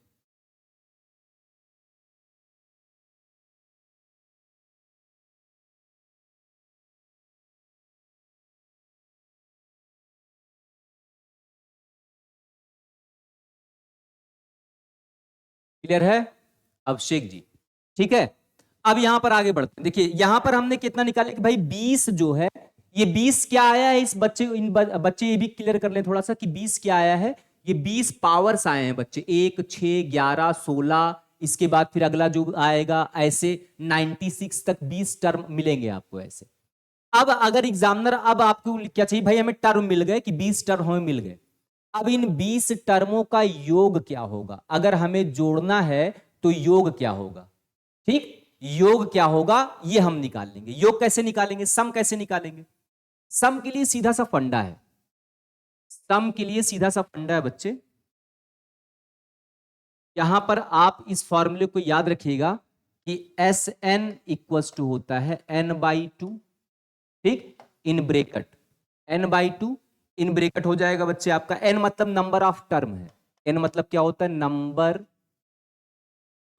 क्लियर है अभिषेक जी? ठीक है, अब यहां पर आगे बढ़ते हैं। देखिए यहां पर हमने कितना निकाले कि भाई 20 जो है, ये 20 क्या आया है इस बच्चे, बच्चे ये भी क्लियर कर लें थोड़ा सा कि 20 क्या आया है। ये 20 पावर्स आए हैं बच्चे, 1 6 11 16, इसके बाद फिर अगला जो आएगा ऐसे 96 तक 20 टर्म मिलेंगे आपको ऐसे। अब अगर एग्जामिनर, अब आपको क्या चाहिए भाई, हमें टर्म मिल गए कि 20 टर्म हमें मिल गए। अब इन 20 टर्मों का योग क्या होगा, अगर हमें जोड़ना है तो योग क्या होगा? ठीक, योग क्या होगा ये हम निकाल लेंगे। योग कैसे निकालेंगे, सम कैसे निकालेंगे? सम के लिए सीधा सा फंडा है, सम के लिए सीधा सा फंडा है बच्चे। यहां पर आप इस फॉर्मूले को याद रखिएगा कि एस एन इक्वल्स टू होता है n/2। ठीक, इन ब्रेकेट n/2 इन ब्रेकेट हो जाएगा बच्चे आपका। n मतलब नंबर ऑफ टर्म है, n मतलब क्या होता है,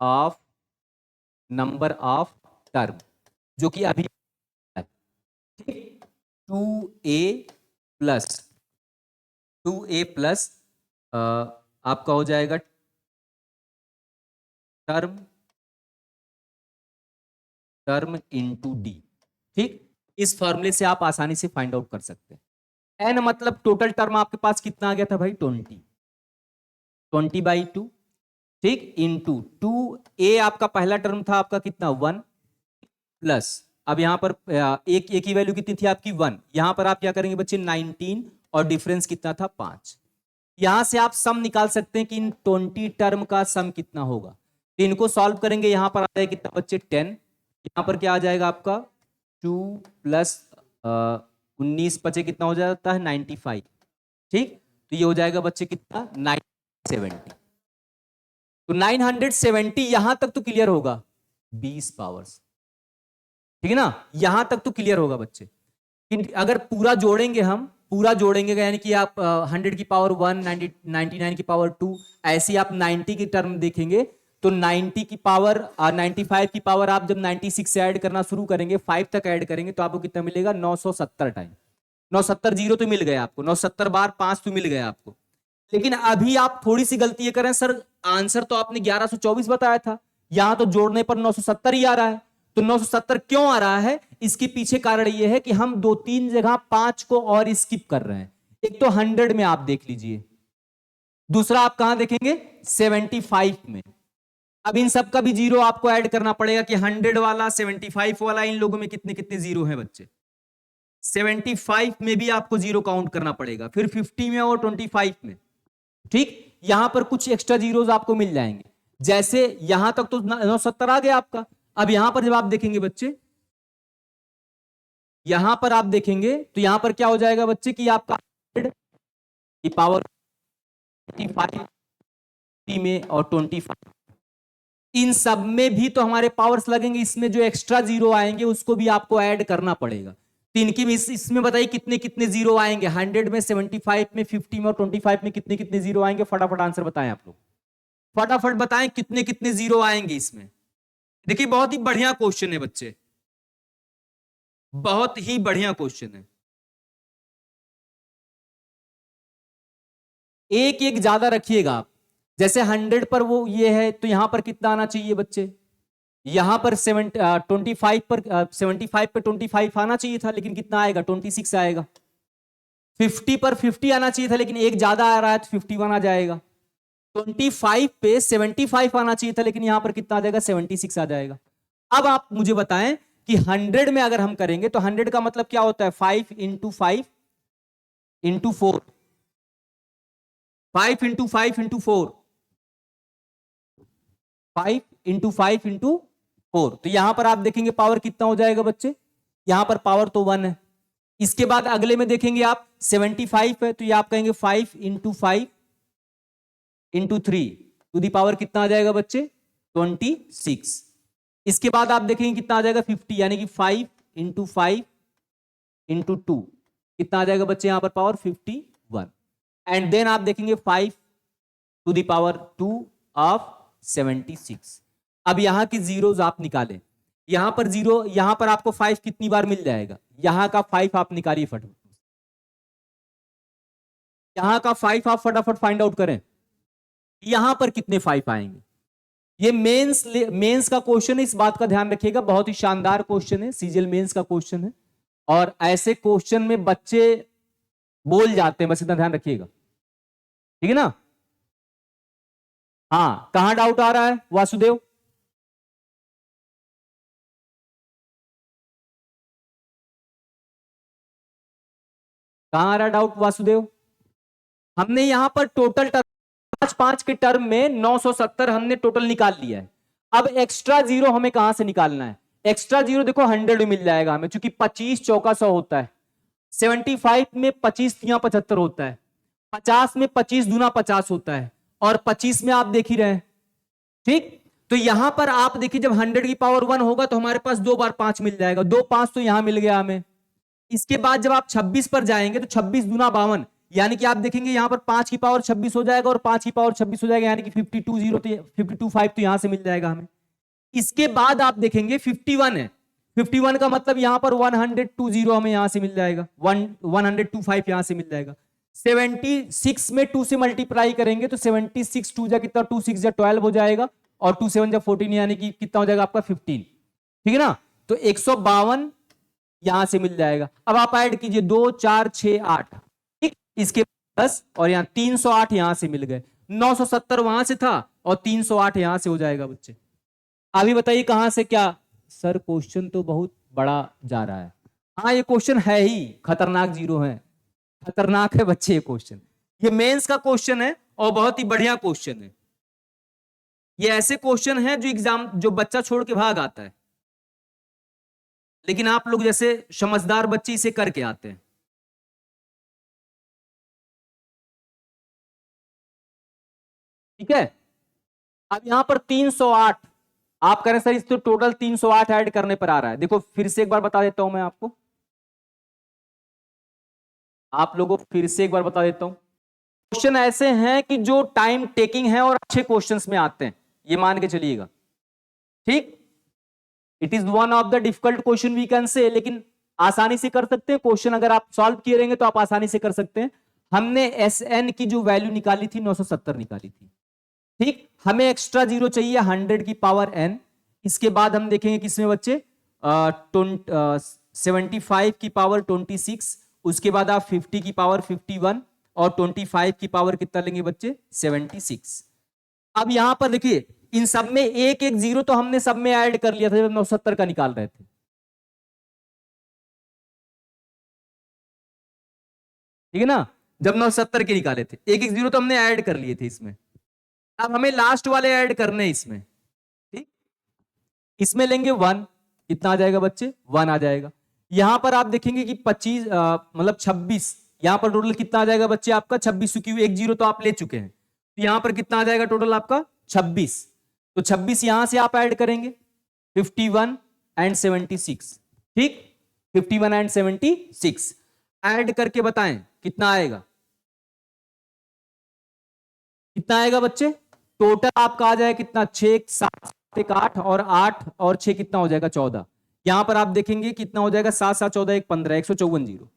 ऑफ नंबर ऑफ टर्म, जो कि अभी है। ठीक, 2a प्लस आपका हो जाएगा टर्म टर्म इंटू डी। ठीक, इस फॉर्मूले से आप आसानी से फाइंड आउट कर सकते हैं। एन मतलब टोटल टर्म आपके पास कितना आ गया था भाई, 20/2। ठीक, इंटू 2a आपका पहला टर्म था आपका कितना 1, प्लस अब यहां पर एक एक की वैल्यू कितनी थी आपकी 1। यहां पर आप क्या करेंगे बच्चे 19, और डिफरेंस कितना था 5। यहां से आप सम निकाल सकते हैं कि इन 20 टर्म का सम कितना होगा। तो इनको सॉल्व करेंगे, यहां पर आ जाएगा कितना बच्चे 10, यहां पर क्या आ जाएगा आपका 2 प्लस 19 बचे कितना हो जाता है 95, ठीक। तो ये हो जाएगा बच्चे कितना 970। तो 970 यहां तक तो क्लियर होगा 20 पावर्स, ठीक है ना, यहां तक तो क्लियर होगा बच्चे। अगर पूरा जोड़ेंगे हम, पूरा जोड़ेंगे यानी कि आप 100 की पावर 1, 99 की पावर 2, ऐसी आप 90 की टर्म देखेंगे तो 90 की पावर 95 की पावर आप जब 96 से ऐड करना शुरू करेंगे 5 तक ऐड करेंगे तो आपको कितना मिलेगा 970 टाइम। 970 जीरो तो मिल गया आपको, 970 बार 5 तो मिल गया आपको। लेकिन अभी आप थोड़ी सी गलती ये करें, सर आंसर तो आपने 1124 बताया था, यहां तो जोड़ने पर 970 ही आ रहा है। तो 970 क्यों आ रहा है, इसके पीछे कारण यह है कि हम 2-3 जगह 5 को और स्किप कर रहे हैं। एक तो 100 में आप देख लीजिए, दूसरा आप कहां देखेंगे 75 में। अब इन सब का भी जीरो आपको ऐड करना पड़ेगा कि 100 वाला 75 वाला इन लोगों में कितने कितने जीरो हैं बच्चे। 75 में भी आपको जीरो काउंट करना पड़ेगा, फिर 50 में और 25 में, ठीक। यहां पर कुछ एक्स्ट्रा जीरोस आपको मिल जाएंगे, जैसे यहां तक तो 970 आ गया आपका। अब यहां पर जब आप देखेंगे बच्चे, यहां पर आप देखेंगे तो यहां पर क्या हो जाएगा बच्चे कि आपका 100 की पावर 25 में और 25, इन सब में भी तो हमारे पावर्स लगेंगे, इसमें जो एक्स्ट्रा जीरो आएंगे उसको भी आपको ऐड करना पड़ेगा। तो इनकी में इसमें बताइए कितने कितने जीरो आएंगे, 100 में, 75 में, 50 में और 25 में कितने कितने जीरो आएंगे, फटाफट आंसर बताएं आप लोग, फटाफट बताएं कितने कितने जीरो आएंगे इसमें। देखिए बहुत ही बढ़िया क्वेश्चन है बच्चे, बहुत ही बढ़िया क्वेश्चन है। एक एक ज्यादा रखिएगा आप, जैसे 100 पर वो ये है तो यहां पर कितना आना चाहिए बच्चे, यहां पर 25 पर 75 पे 25 आना चाहिए था, लेकिन कितना आएगा 26 आएगा। 50 पर 50 आना चाहिए था, लेकिन एक ज्यादा आ रहा है तो 51 आ जाएगा। 25 पे 75 आना चाहिए था, लेकिन यहां पर कितना आ जाएगा 76 आ जाएगा। अब आप मुझे बताएं कि 100 में अगर हम करेंगे तो 100 का मतलब क्या होता है 5 into 5 into 4, 5 into 5 into 4, 5 into 5 into 4। तो यहां पर आप देखेंगे पावर कितना हो जाएगा बच्चे, यहां पर पावर तो 1 है। इसके बाद अगले में देखेंगे आप 75 है तो ये आप कहेंगे 5 into 5 into 3 to the power कितना आ जाएगा बच्चे 26। इसके बाद आप देखेंगे कितना आ जाएगा 50, यानी कि 5 इंटू 5 इंटू 2 कितना आ जाएगा बच्चे यहां पर पावर 51। एंड देन आप देखेंगे 5 टू दी पावर 2 ऑफ 76। अब यहां की जीरोस आप निकालें, यहां पर जीरो, यहां पर आपको 5 कितनी बार मिल जाएगा, यहां का 5 आप निकालिए फटाफट, यहां का 5 आप फटाफट फाइंड आउट करें, यहां पर कितने 5 आएंगे। ये मेंस का क्वेश्चन है, इस बात का ध्यान रखिएगा, बहुत ही शानदार क्वेश्चन है, सीजीएल मेंस का क्वेश्चन है, और ऐसे क्वेश्चन में बच्चे बोल जाते हैं, बस इतना ध्यान रखिएगा, ठीक है ना। हाँ कहां डाउट आ रहा है वासुदेव, कहां आ रहा है डाउट वासुदेव। हमने यहां पर टोटल टर्म 5 के टर्म में 970 हमने टोटल निकाल लिया है। अब एक्स्ट्रा जीरो हमें कहां से निकालना है, एक्स्ट्रा जीरो देखो 100 में मिल जाएगा हमें, क्योंकि 25 चौका 100 होता है, 75 में 25 तिया 75 होता है, 50 में 25 दूना 50 होता है, और 25 में आप देख ही रहे हैं, ठीक। तो यहां पर आप देखिए जब 100 की पावर 1 होगा तो हमारे पास 2 बार 5 मिल जाएगा, 2 5 तो यहां मिल गया हमें। इसके बाद जब आप 26 पर जाएंगे तो 26 दूना 52, यानी कि आप देखेंगे यहां पर 5 की पावर 26 हो जाएगा और 5 की पावर 26 हो जाएगा, यानी कि 52 5 तो यहां से मिल जाएगा हमें। इसके बाद आप देखेंगे 51 है, 51 का मतलब यहां पर 120 हमें यहां से मिल जाएगा, 125 यहां से मिल जाएगा। 76 में 2 से मल्टीप्लाई करेंगे तो 76 2 जा कितना 2 6 जा 12 हो जाएगा, और 2 7 जा 14, यानी कि कितना हो जाएगा आपका 15, ठीक है ना। तो 152 यहां से मिल जाएगा। अब आप ऐड कीजिए 2 4 6 8, ठीक, इसके 10 और यहां 308 यहां से मिल गए, 970 वहां से था और 308 यहां से हो जाएगा बच्चे। अभी बताइए कहां से क्या, सर क्वेश्चन तो बहुत बड़ा जा रहा है। हाँ ये क्वेश्चन है ही खतरनाक, जीरो है, खतरनाक है बच्चे ये क्वेश्चन, ये मेंस का क्वेश्चन है और बहुत ही बढ़िया क्वेश्चन है। ये ऐसे क्वेश्चन है जो एग्जाम जो बच्चा छोड़ के भाग आता है, लेकिन आप लोग जैसे समझदार बच्चे इसे करके आते हैं। ठीक है, अब यहां पर 308 आप करें सर, इस तो टोटल 308 ऐड करने पर आ रहा है। देखो फिर से एक बार बता देता हूं मैं आपको, आप लोगों को फिर से एक बार बता देता हूं। क्वेश्चन ऐसे हैं कि जो टाइम टेकिंग है और अच्छे क्वेश्चंस में आते हैं, ये मान के चलिएगा। ठीक, it is one of the difficult question we can say, लेकिन आसानी से कर सकते हैं क्वेश्चन। अगर आप सॉल्व किए रहेंगे तो आप आसानी से कर सकते हैं। हमने एस एन की जो वैल्यू निकाली थी 970 निकाली थी। ठीक, हमें एक्स्ट्रा जीरो चाहिए 100 की पावर n। इसके बाद हम देखेंगे किसमें बच्चे, 75 की पावर 26, उसके बाद आप 50 की पावर 51 और 25 की पावर कितना लेंगे बच्चे, 76। अब यहां पर देखिए इन सब में एक एक जीरो तो हमने सब में ऐड कर लिया था जब 970 का निकाल रहे थे। ठीक है ना, जब 970 के निकाले थे एक एक जीरो तो हमने ऐड कर लिए थे इसमें। अब हमें लास्ट वाले ऐड करने इसमें। ठीक, इसमें लेंगे 1, कितना आ जाएगा बच्चे, 1 आ जाएगा। यहां पर आप देखेंगे कि 25 मतलब 26, यहां पर टोटल कितना आ जाएगा बच्चे आपका 26, क्योंकि एक जीरो तो आप ले चुके हैं। तो यहां पर कितना आ जाएगा टोटल आपका 26। तो 26 यहां से आप ऐड करेंगे 51 एंड 76। ठीक, 51 एंड 76 ऐड करके बताएं कितना आएगा, कितना आएगा बच्चे, टोटल आपका आ जाएगा कितना, 6 7 1 8 और 8 और 6 कितना हो जाएगा 14। यहां पर आप देखेंगे कितना हो जाएगा, 7 7 14 1 15, 154 जीरो।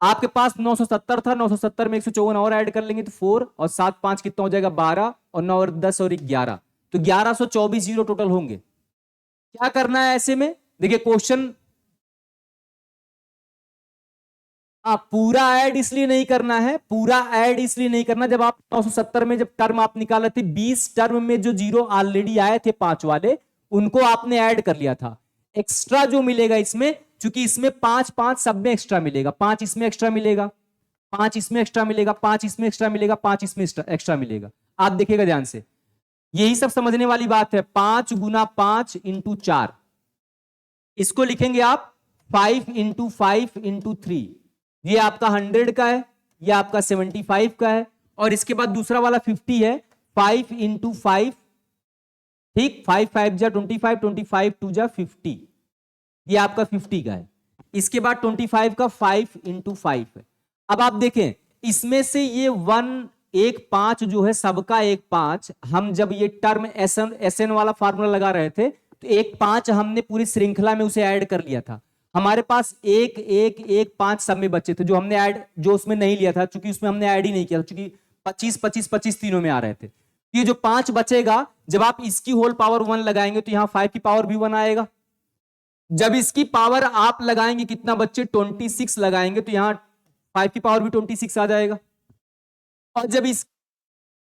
आपके पास 970 था, 970 में 154 और ऐड कर लेंगे तो 4 और 7 5 कितना हो जाएगा 12 और 9 और 10 और 11, तो 1124 जीरो टोटल होंगे। क्या करना है ऐसे में, देखिए क्वेश्चन पूरा ऐड इसलिए नहीं करना है, पूरा ऐड इसलिए नहीं करना, जब आप 970 में जब टर्म आप निकाले थे 20 टर्म में जो जीरो ऑलरेडी आए थे 5 वाले, उनको आपने ऐड कर लिया था। एक्स्ट्रा जो मिलेगा इसमें, चूंकि इसमें 5 5 सब में एक्स्ट्रा मिलेगा, 5 इसमें एक्स्ट्रा मिलेगा, 5 इसमें एक्स्ट्रा मिलेगा, 5 इसमें एक्स्ट्रा मिलेगा, 5 इसमें एक्स्ट्रा मिलेगा। आप देखिएगा ध्यान से, यही सब समझने वाली बात है। 5 गुना 5 इंटू 4, इसको लिखेंगे आप 5 इंटू 5 इंटू 3। ये आपका 100 का है, ये आपका 75 का है, और इसके बाद दूसरा वाला 50 है, 5 इंटू 5। ठीक, 5 5 जा 25, 25 2 जा 50, ये आपका 50 का है। इसके बाद 25 का 5 इंटू 5 है। अब आप देखें इसमें से ये 1 एक 5 जो है सबका एक 5, हम जब ये टर्म एस एन वाला फार्मूला लगा रहे थे तो एक 5 हमने पूरी श्रृंखला में उसे ऐड कर लिया था। हमारे पास एक एक एक 5 सब में बचे थे जो हमने ऐड, जो उसमें नहीं लिया था, चूंकि उसमें हमने ऐड ही नहीं किया था, चूंकि 25 25 25 तीनों में आ रहे थे। ये जो 5 बचेगा, जब आप इसकी होल पावर 1 लगाएंगे तो यहां 5 की पावर भी 1 आएगा। जब इसकी पावर आप लगाएंगे कितना बच्चे, 26 लगाएंगे, तो यहां 5 की पावर भी 26 आ जाएगा। और जब इस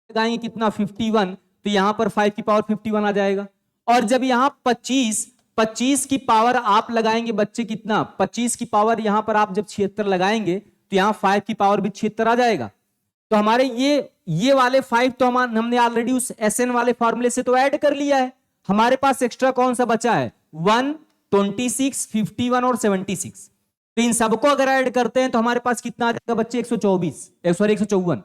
लगाएंगे कितना 51, तो यहां पर 5 की पावर 51 आ जाएगा। और जब यहां 25 की पावर आप लगाएंगे बच्चे कितना, 25 की पावर यहां पर आप जब 76 लगाएंगे तो यहां 5 की पावर भी 76 आ जाएगा। तो हमारे ये वाले 5 तो हमने ऑलरेडी उस एसएन वाले फॉर्मूले से तो ऐड कर लिया है। हमारे पास एक्स्ट्रा कौन सा बचा है, 1 26 51 और 76। तो इन सबको अगर ऐड करते हैं तो हमारे पास कितना आ जाएगा बच्चे, 124 सॉरी 154।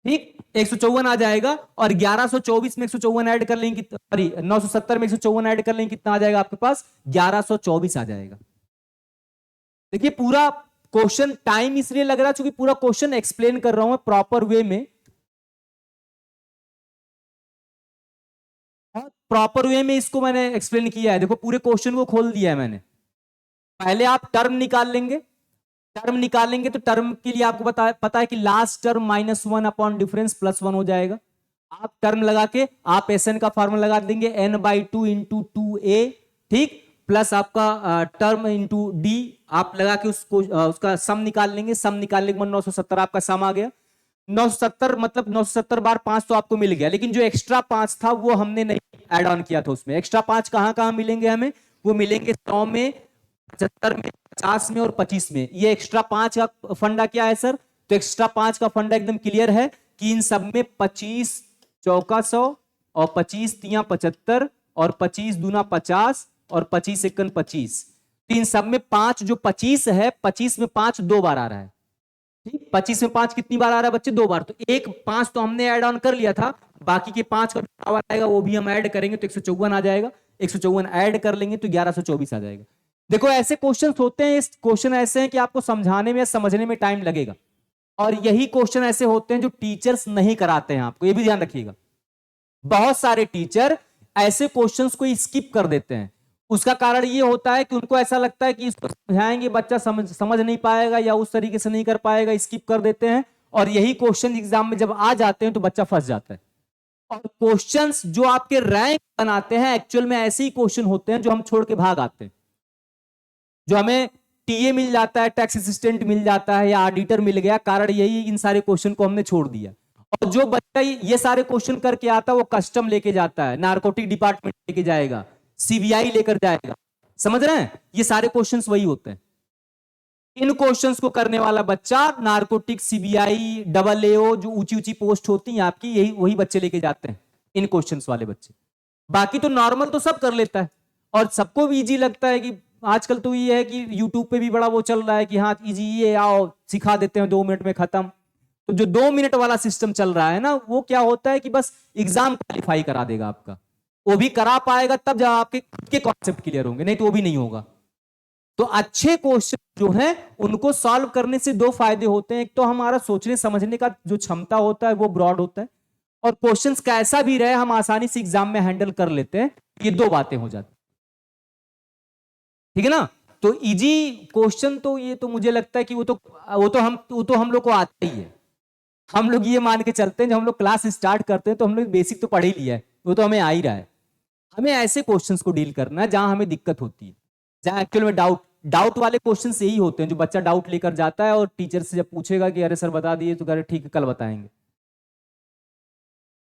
ठीक, 154 आ जाएगा। और 1124 में 154 ऐड कर लेंगे, सॉरी 970 में 154 ऐड कर लेंगे, कितना आ जाएगा आपके पास, 1124 आ जाएगा। देखिए पूरा क्वेश्चन टाइम इसलिए लग रहा है क्योंकि पूरा क्वेश्चन एक्सप्लेन कर रहा हूं प्रॉपर वे में, प्रॉपर वे में इसको मैंने एक्सप्लेन किया है। देखो पूरे क्वेश्चन को खोल दिया है मैंने। पहले आप टर्म निकाल लेंगे, टर्म निकालेंगे तो टर्म के लिए आपको पता है कि लास्ट टर्म -1 अपॉन डिफरेंस +1 हो जाएगा। आप टर्म लगा के आप एसएन का फॉर्मूला लगा देंगे n/2 इंटू 2a, ठीक, प्लस आपका टर्म इंटू डी आप लगा के उसको उसका सम निकाल लेंगे। सम निकालने के बाद 970 आपका सम आ गया। 970 मतलब 970 बार 5 तो आपको मिल गया, लेकिन जो एक्स्ट्रा 5 था वो हमने नहीं ऐड ऑन किया था उसमें। एक्स्ट्रा 5 कहां कहां मिलेंगे हमें, वो मिलेंगे 100 में, 75 में, 50 में और 25 में। ये एक्स्ट्रा 5 का फंडा क्या है सर, तो एक्स्ट्रा 5 का फंडा एकदम क्लियर है कि इन सब में 25 चौका 100, और 25 तिया 75 और 25 दूना 50 और 25 एकन 25। तो इन सब में 5 जो 25 है, 25 में 5 2 बार आ रहा है। ठीक, 25 में 5 कितनी बार आ रहा है बच्चे? 2 बार। तो एक 5 तो हमने ऐड ऑन कर लिया था, बाकी के 5 का पावर आएगा वो भी हम ऐड करेंगे तो 154 आ जाएगा। 154 ऐड कर लेंगे तो 1124 आ जाएगा। देखो ऐसे क्वेश्चन होते हैं, इस क्वेश्चन ऐसे हैं कि आपको समझाने में या समझने में टाइम लगेगा, और यही क्वेश्चन ऐसे होते हैं जो टीचर्स नहीं कराते हैं आपको, ये भी ध्यान रखिएगा। बहुत सारे टीचर ऐसे क्वेश्चंस को स्किप कर देते हैं। उसका कारण ये होता है कि उनको ऐसा लगता है कि इसको समझाएंगे बच्चा समझ नहीं पाएगा या उस तरीके से नहीं कर पाएगा, स्किप कर देते हैं, और यही क्वेश्चन एग्जाम में जब आ जाते हैं तो बच्चा फंस जाता है। और क्वेश्चंस जो आपके रैंक बनाते हैं एक्चुअल में ऐसे ही क्वेश्चन होते हैं जो हम छोड़ के भाग आते हैं। जो हमें टीए मिल जाता है, टैक्स असिस्टेंट मिल जाता है या ऑडिटर मिल गया, कारण यही इन सारे क्वेश्चन को हमने छोड़ दिया। और जो बच्चा ये सारे क्वेश्चन करके आता है वो कस्टम लेके जाता है, नारकोटिक डिपार्टमेंट लेके जाएगा, सीबीआई लेकर जाएगा। समझ रहे हैं? ये सारे क्वेश्चंस वही होते हैं। इन क्वेश्चंस को करने वाला बच्चा नारकोटिक, सीबीआई, डबल एओ, जो ऊंची ऊंची पोस्ट होती हैं आपकी, यही वही बच्चे लेके जाते हैं, इन क्वेश्चंस वाले बच्चे। बाकी तो नॉर्मल तो सब कर लेता है और सबको भी इजी लगता है। कि आजकल तो ये है कि यूट्यूब पे भी बड़ा वो चल रहा है कि हाँ इजी, ये आओ सिखा देते हैं 2 मिनट में खत्म। तो जो 2 मिनट वाला सिस्टम चल रहा है ना, वो क्या होता है कि बस एग्जाम क्वालिफाई करा देगा आपका, वो भी करा पाएगा तब जब आपके कॉन्सेप्ट क्लियर होंगे, नहीं तो वो भी नहीं होगा। तो अच्छे क्वेश्चन जो हैं उनको सॉल्व करने से 2 फायदे होते हैं। एक तो हमारा सोचने समझने का जो क्षमता होता है वो ब्रॉड होता है, और क्वेश्चंस कैसा भी रहे हम आसानी से एग्जाम में हैंडल कर लेते हैं। ये 2 बातें हो जाती, ठीक है ना। तो इजी क्वेश्चन तो ये तो मुझे लगता है कि वो तो हम लोग को आता ही है। हम लोग ये मान के चलते हैं जब हम लोग क्लास स्टार्ट करते हैं तो हम लोग बेसिक तो पढ़ ही लिया है, वो तो हमें आ ही रहा है। हमें ऐसे क्वेश्चंस को डील करना है जहां हमें दिक्कत होती है, जहां एक्चुअल में डाउट वाले क्वेश्चंस यही होते हैं जो बच्चा डाउट लेकर जाता है और टीचर से जब पूछेगा कि अरे सर बता दिए तो कह रहे ठीक है कल बताएंगे,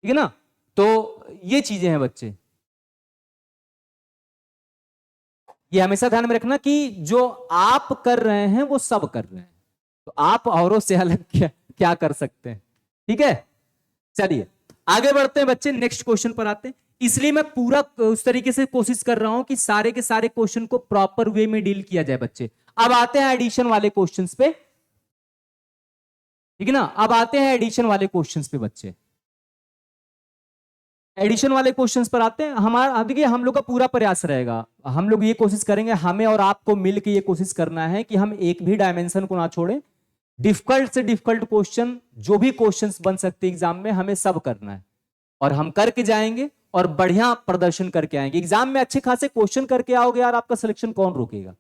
ठीक है ना। तो ये चीजें हैं बच्चे, ये हमेशा ध्यान में रखना कि जो आप कर रहे हैं वो सब कर रहे हैं, तो आप औरों से अलग क्या कर सकते हैं, ठीक है। चलिए आगे बढ़ते हैं बच्चे, नेक्स्ट क्वेश्चन पर आते हैं। इसलिए मैं पूरा उस तरीके से कोशिश कर रहा हूं कि सारे के सारे क्वेश्चन को प्रॉपर वे में डील किया जाए बच्चे। अब आते हैं एडिशन वाले क्वेश्चंस पे, ठीक है ना। अब आते हैं एडिशन वाले क्वेश्चंस पे बच्चे। एडिशन वाले क्वेश्चंस पर आते हैं। हमारा देखिए हम लोग का पूरा प्रयास रहेगा, हम लोग ये कोशिश करेंगे, हमें और आपको मिलकर ये कोशिश करना है कि हम एक भी डायमेंशन को ना छोड़ें। डिफिकल्ट से डिफिकल्ट क्वेश्चन जो भी क्वेश्चंस बन सकते हैं एग्जाम में, हमें सब करना है और हम करके जाएंगे और बढ़िया प्रदर्शन करके आएंगे। एग्जाम में अच्छे खासे क्वेश्चन करके आओगे यार, आपका सिलेक्शन कौन रोकेगा।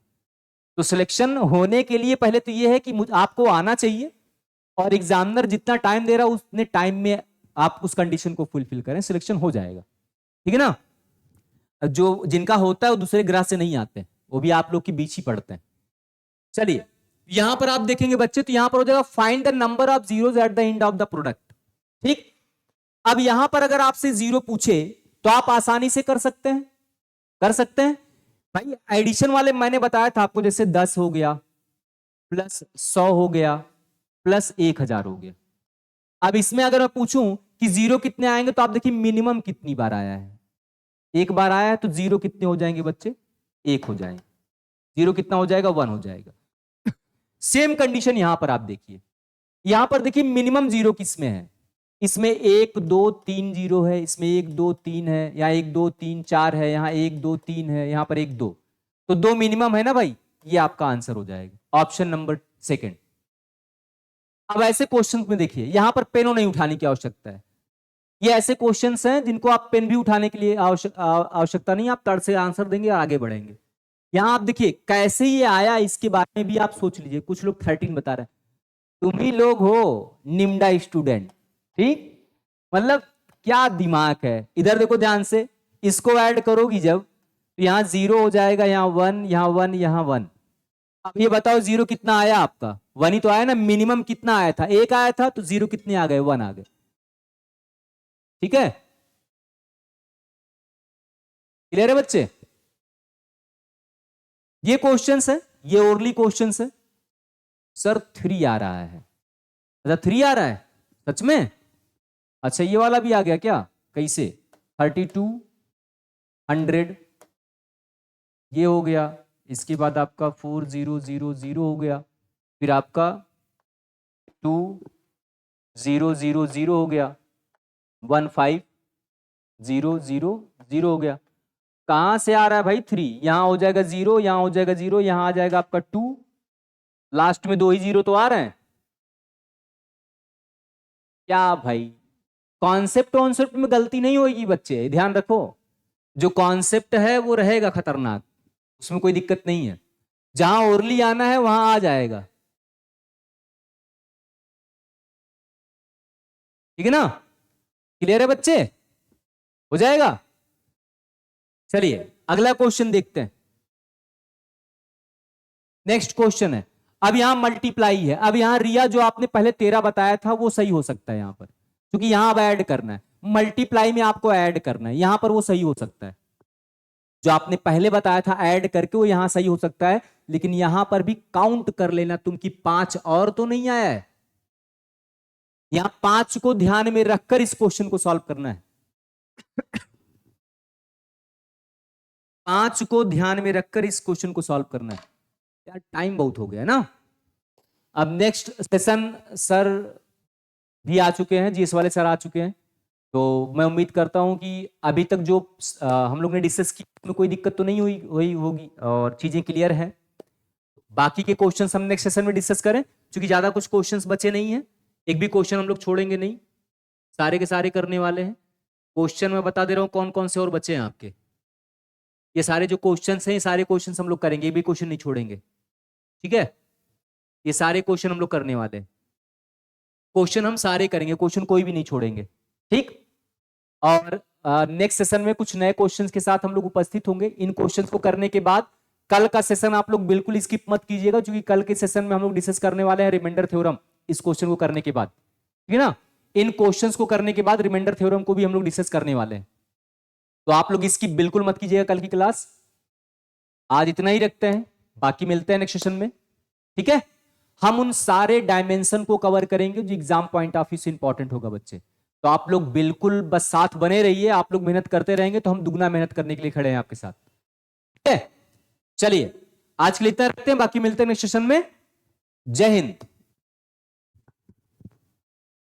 तो सिलेक्शन होने के लिए पहले तो ये है कि आपको आना चाहिए, और एग्जामिनर जितना टाइम दे रहा है उतने टाइम में आप उस कंडीशन को फुलफिल करें, सिलेक्शन हो जाएगा, ठीक है ना। जो जिनका होता है वो दूसरे ग्रह से नहीं आते, वो भी आप लोग के बीच ही पढ़ते हैं। चलिए यहां पर आप देखेंगे बच्चे, तो यहां पर हो जाएगा find the number of zeros at the end of the product, ठीक। अब यहां पर अगर आपसे 0 पूछे तो आप आसानी से कर सकते हैं भाई। एडिशन वाले मैंने बताया था आपको, जैसे 10 हो गया प्लस 100 हो गया प्लस 1000 हो गया। अब इसमें अगर मैं पूछूं कि 0 कितने आएंगे, तो आप देखिए मिनिमम कितनी बार आया है, 1 बार आया है, तो 0 कितने हो जाएंगे बच्चे, 1 हो जाएंगे। 0 कितना हो जाएगा, 1 हो जाएगा। सेम कंडीशन यहां पर आप देखिए, यहां पर देखिए मिनिमम 0 किसमें है, इसमें 1 2 3 0 है, इसमें 1 2 3 है, यहाँ 1 2 3 4 है, यहाँ 1 2 3 है, यहाँ पर 1 2, तो 2 मिनिमम है ना भाई, ये आपका आंसर हो जाएगा, ऑप्शन नंबर सेकंड। अब ऐसे क्वेश्चंस में देखिए यहां पर पेनों नहीं उठाने की आवश्यकता है। ये ऐसे क्वेश्चंस हैं जिनको आप पेन भी उठाने के लिए आवश्यकता नहीं, आप तड़ से आंसर देंगे और आगे बढ़ेंगे। यहां आप देखिए कैसे ये आया, इसके बारे में भी आप सोच लीजिए। कुछ लोग 13 बता रहे हैं, तुम ही लोग हो निम्डा स्टूडेंट, ठीक। मतलब क्या दिमाग है। इधर देखो ध्यान से, इसको ऐड करोगी जब तो यहां 0 हो जाएगा, यहाँ 1, यहाँ 1, यहाँ 1। अब ये बताओ 0 कितना आया आपका, 1 ही तो आया ना। मिनिमम कितना आया था, 1 आया था, तो 0 कितने आ गए, 1 आ गए, ठीक है। क्लियर है बच्चे। ये क्वेश्चंस है, ये ओरली क्वेश्चंस है। सर 3 आ रहा है, अच्छा 3 आ रहा है सच में, अच्छा ये वाला भी आ गया क्या, कैसे, 3200 ये हो गया। इसके बाद आपका 4000 हो गया, फिर आपका 2000 हो गया, 1500 हो गया। कहां से आ रहा है भाई 3, यहां हो जाएगा 0, यहां हो जाएगा 0, यहां आ जाएगा आपका 2, लास्ट में 2 ही 0 तो आ रहे हैं क्या भाई। कॉन्सेप्ट में गलती नहीं होगी बच्चे, ध्यान रखो। जो कॉन्सेप्ट है वो रहेगा खतरनाक, उसमें कोई दिक्कत नहीं है। जहां ओरली आना है वहां आ जाएगा, ठीक है ना। क्लियर है बच्चे, हो जाएगा। चलिए अगला क्वेश्चन देखते हैं। नेक्स्ट क्वेश्चन है, अब यहां मल्टीप्लाई है। अब यहां रिया जो आपने पहले 13 बताया था वो सही हो सकता है यहां पर, क्योंकि यहां अब ऐड करना है। मल्टीप्लाई में आपको ऐड करना है, यहां पर वो सही हो सकता है। जो आपने पहले बताया था ऐड करके, वो यहां सही हो सकता है। लेकिन यहां पर भी काउंट कर लेना तुम कि 5 और तो नहीं आया है। यहां 5 को ध्यान में रखकर इस क्वेश्चन को सॉल्व करना है। 5 को ध्यान में रखकर इस क्वेश्चन को सॉल्व करना है। यार टाइम बहुत हो गया ना। अब नेक्स्ट सेशन सर भी आ चुके हैं, जीएस वाले सर आ चुके हैं। तो मैं उम्मीद करता हूं कि अभी तक जो हम लोग ने डिस्कस की उसमें कोई दिक्कत तो नहीं हुई होगी और चीजें क्लियर है। बाकी के क्वेश्चंस हम नेक्स्ट सेशन में डिस्कस करें, क्योंकि ज्यादा कुछ क्वेश्चंस बचे नहीं है। एक भी क्वेश्चन हम लोग छोड़ेंगे नहीं, सारे के सारे करने वाले हैं। क्वेश्चन मैं बता दे रहा हूं कौन कौन से और बचे हैं आपके। ये सारे जो क्वेश्चंस हैं, ये सारे क्वेश्चंस हम लोग करेंगे, ये भी क्वेश्चन नहीं छोड़ेंगे, ठीक है। ये सारे क्वेश्चन हम लोग करने वाले हैं, क्वेश्चन हम सारे करेंगे, क्वेश्चन कोई भी नहीं छोड़ेंगे, ठीक। और नेक्स्ट सेशन में कुछ नए क्वेश्चंस के साथ हम लोग उपस्थित होंगे। इन क्वेश्चंस को करने के बाद कल का सेशन आप लोग बिल्कुल स्किप मत कीजिएगा, क्योंकि कल के सेशन में हम लोग डिस्कस करने वाले हैं रिमाइंडर थ्योरम। इस क्वेश्चन को करने के बाद, ठीक है ना, इन क्वेश्चंस को करने के बाद रिमाइंडर थ्योरम को भी हम लोग डिस्कस करने वाले हैं। तो आप लोग इसकी बिल्कुल मत कीजिएगा कल की क्लास। आज इतना ही रखते हैं, बाकी मिलते हैं नेक्स्ट सेशन में, ठीक है। हम उन सारे डायमेंशन को कवर करेंगे जो एग्जाम पॉइंट ऑफ व्यू से इंपॉर्टेंट होगा बच्चे। तो आप लोग बिल्कुल बस साथ बने रहिए, आप लोग मेहनत करते रहेंगे तो हम दुगना मेहनत करने के लिए खड़े हैं आपके साथ, ठीक है। चलिए आज के लिए इतना रखते हैं, बाकी मिलते हैं नेक्स्ट सेशन में। जय हिंद।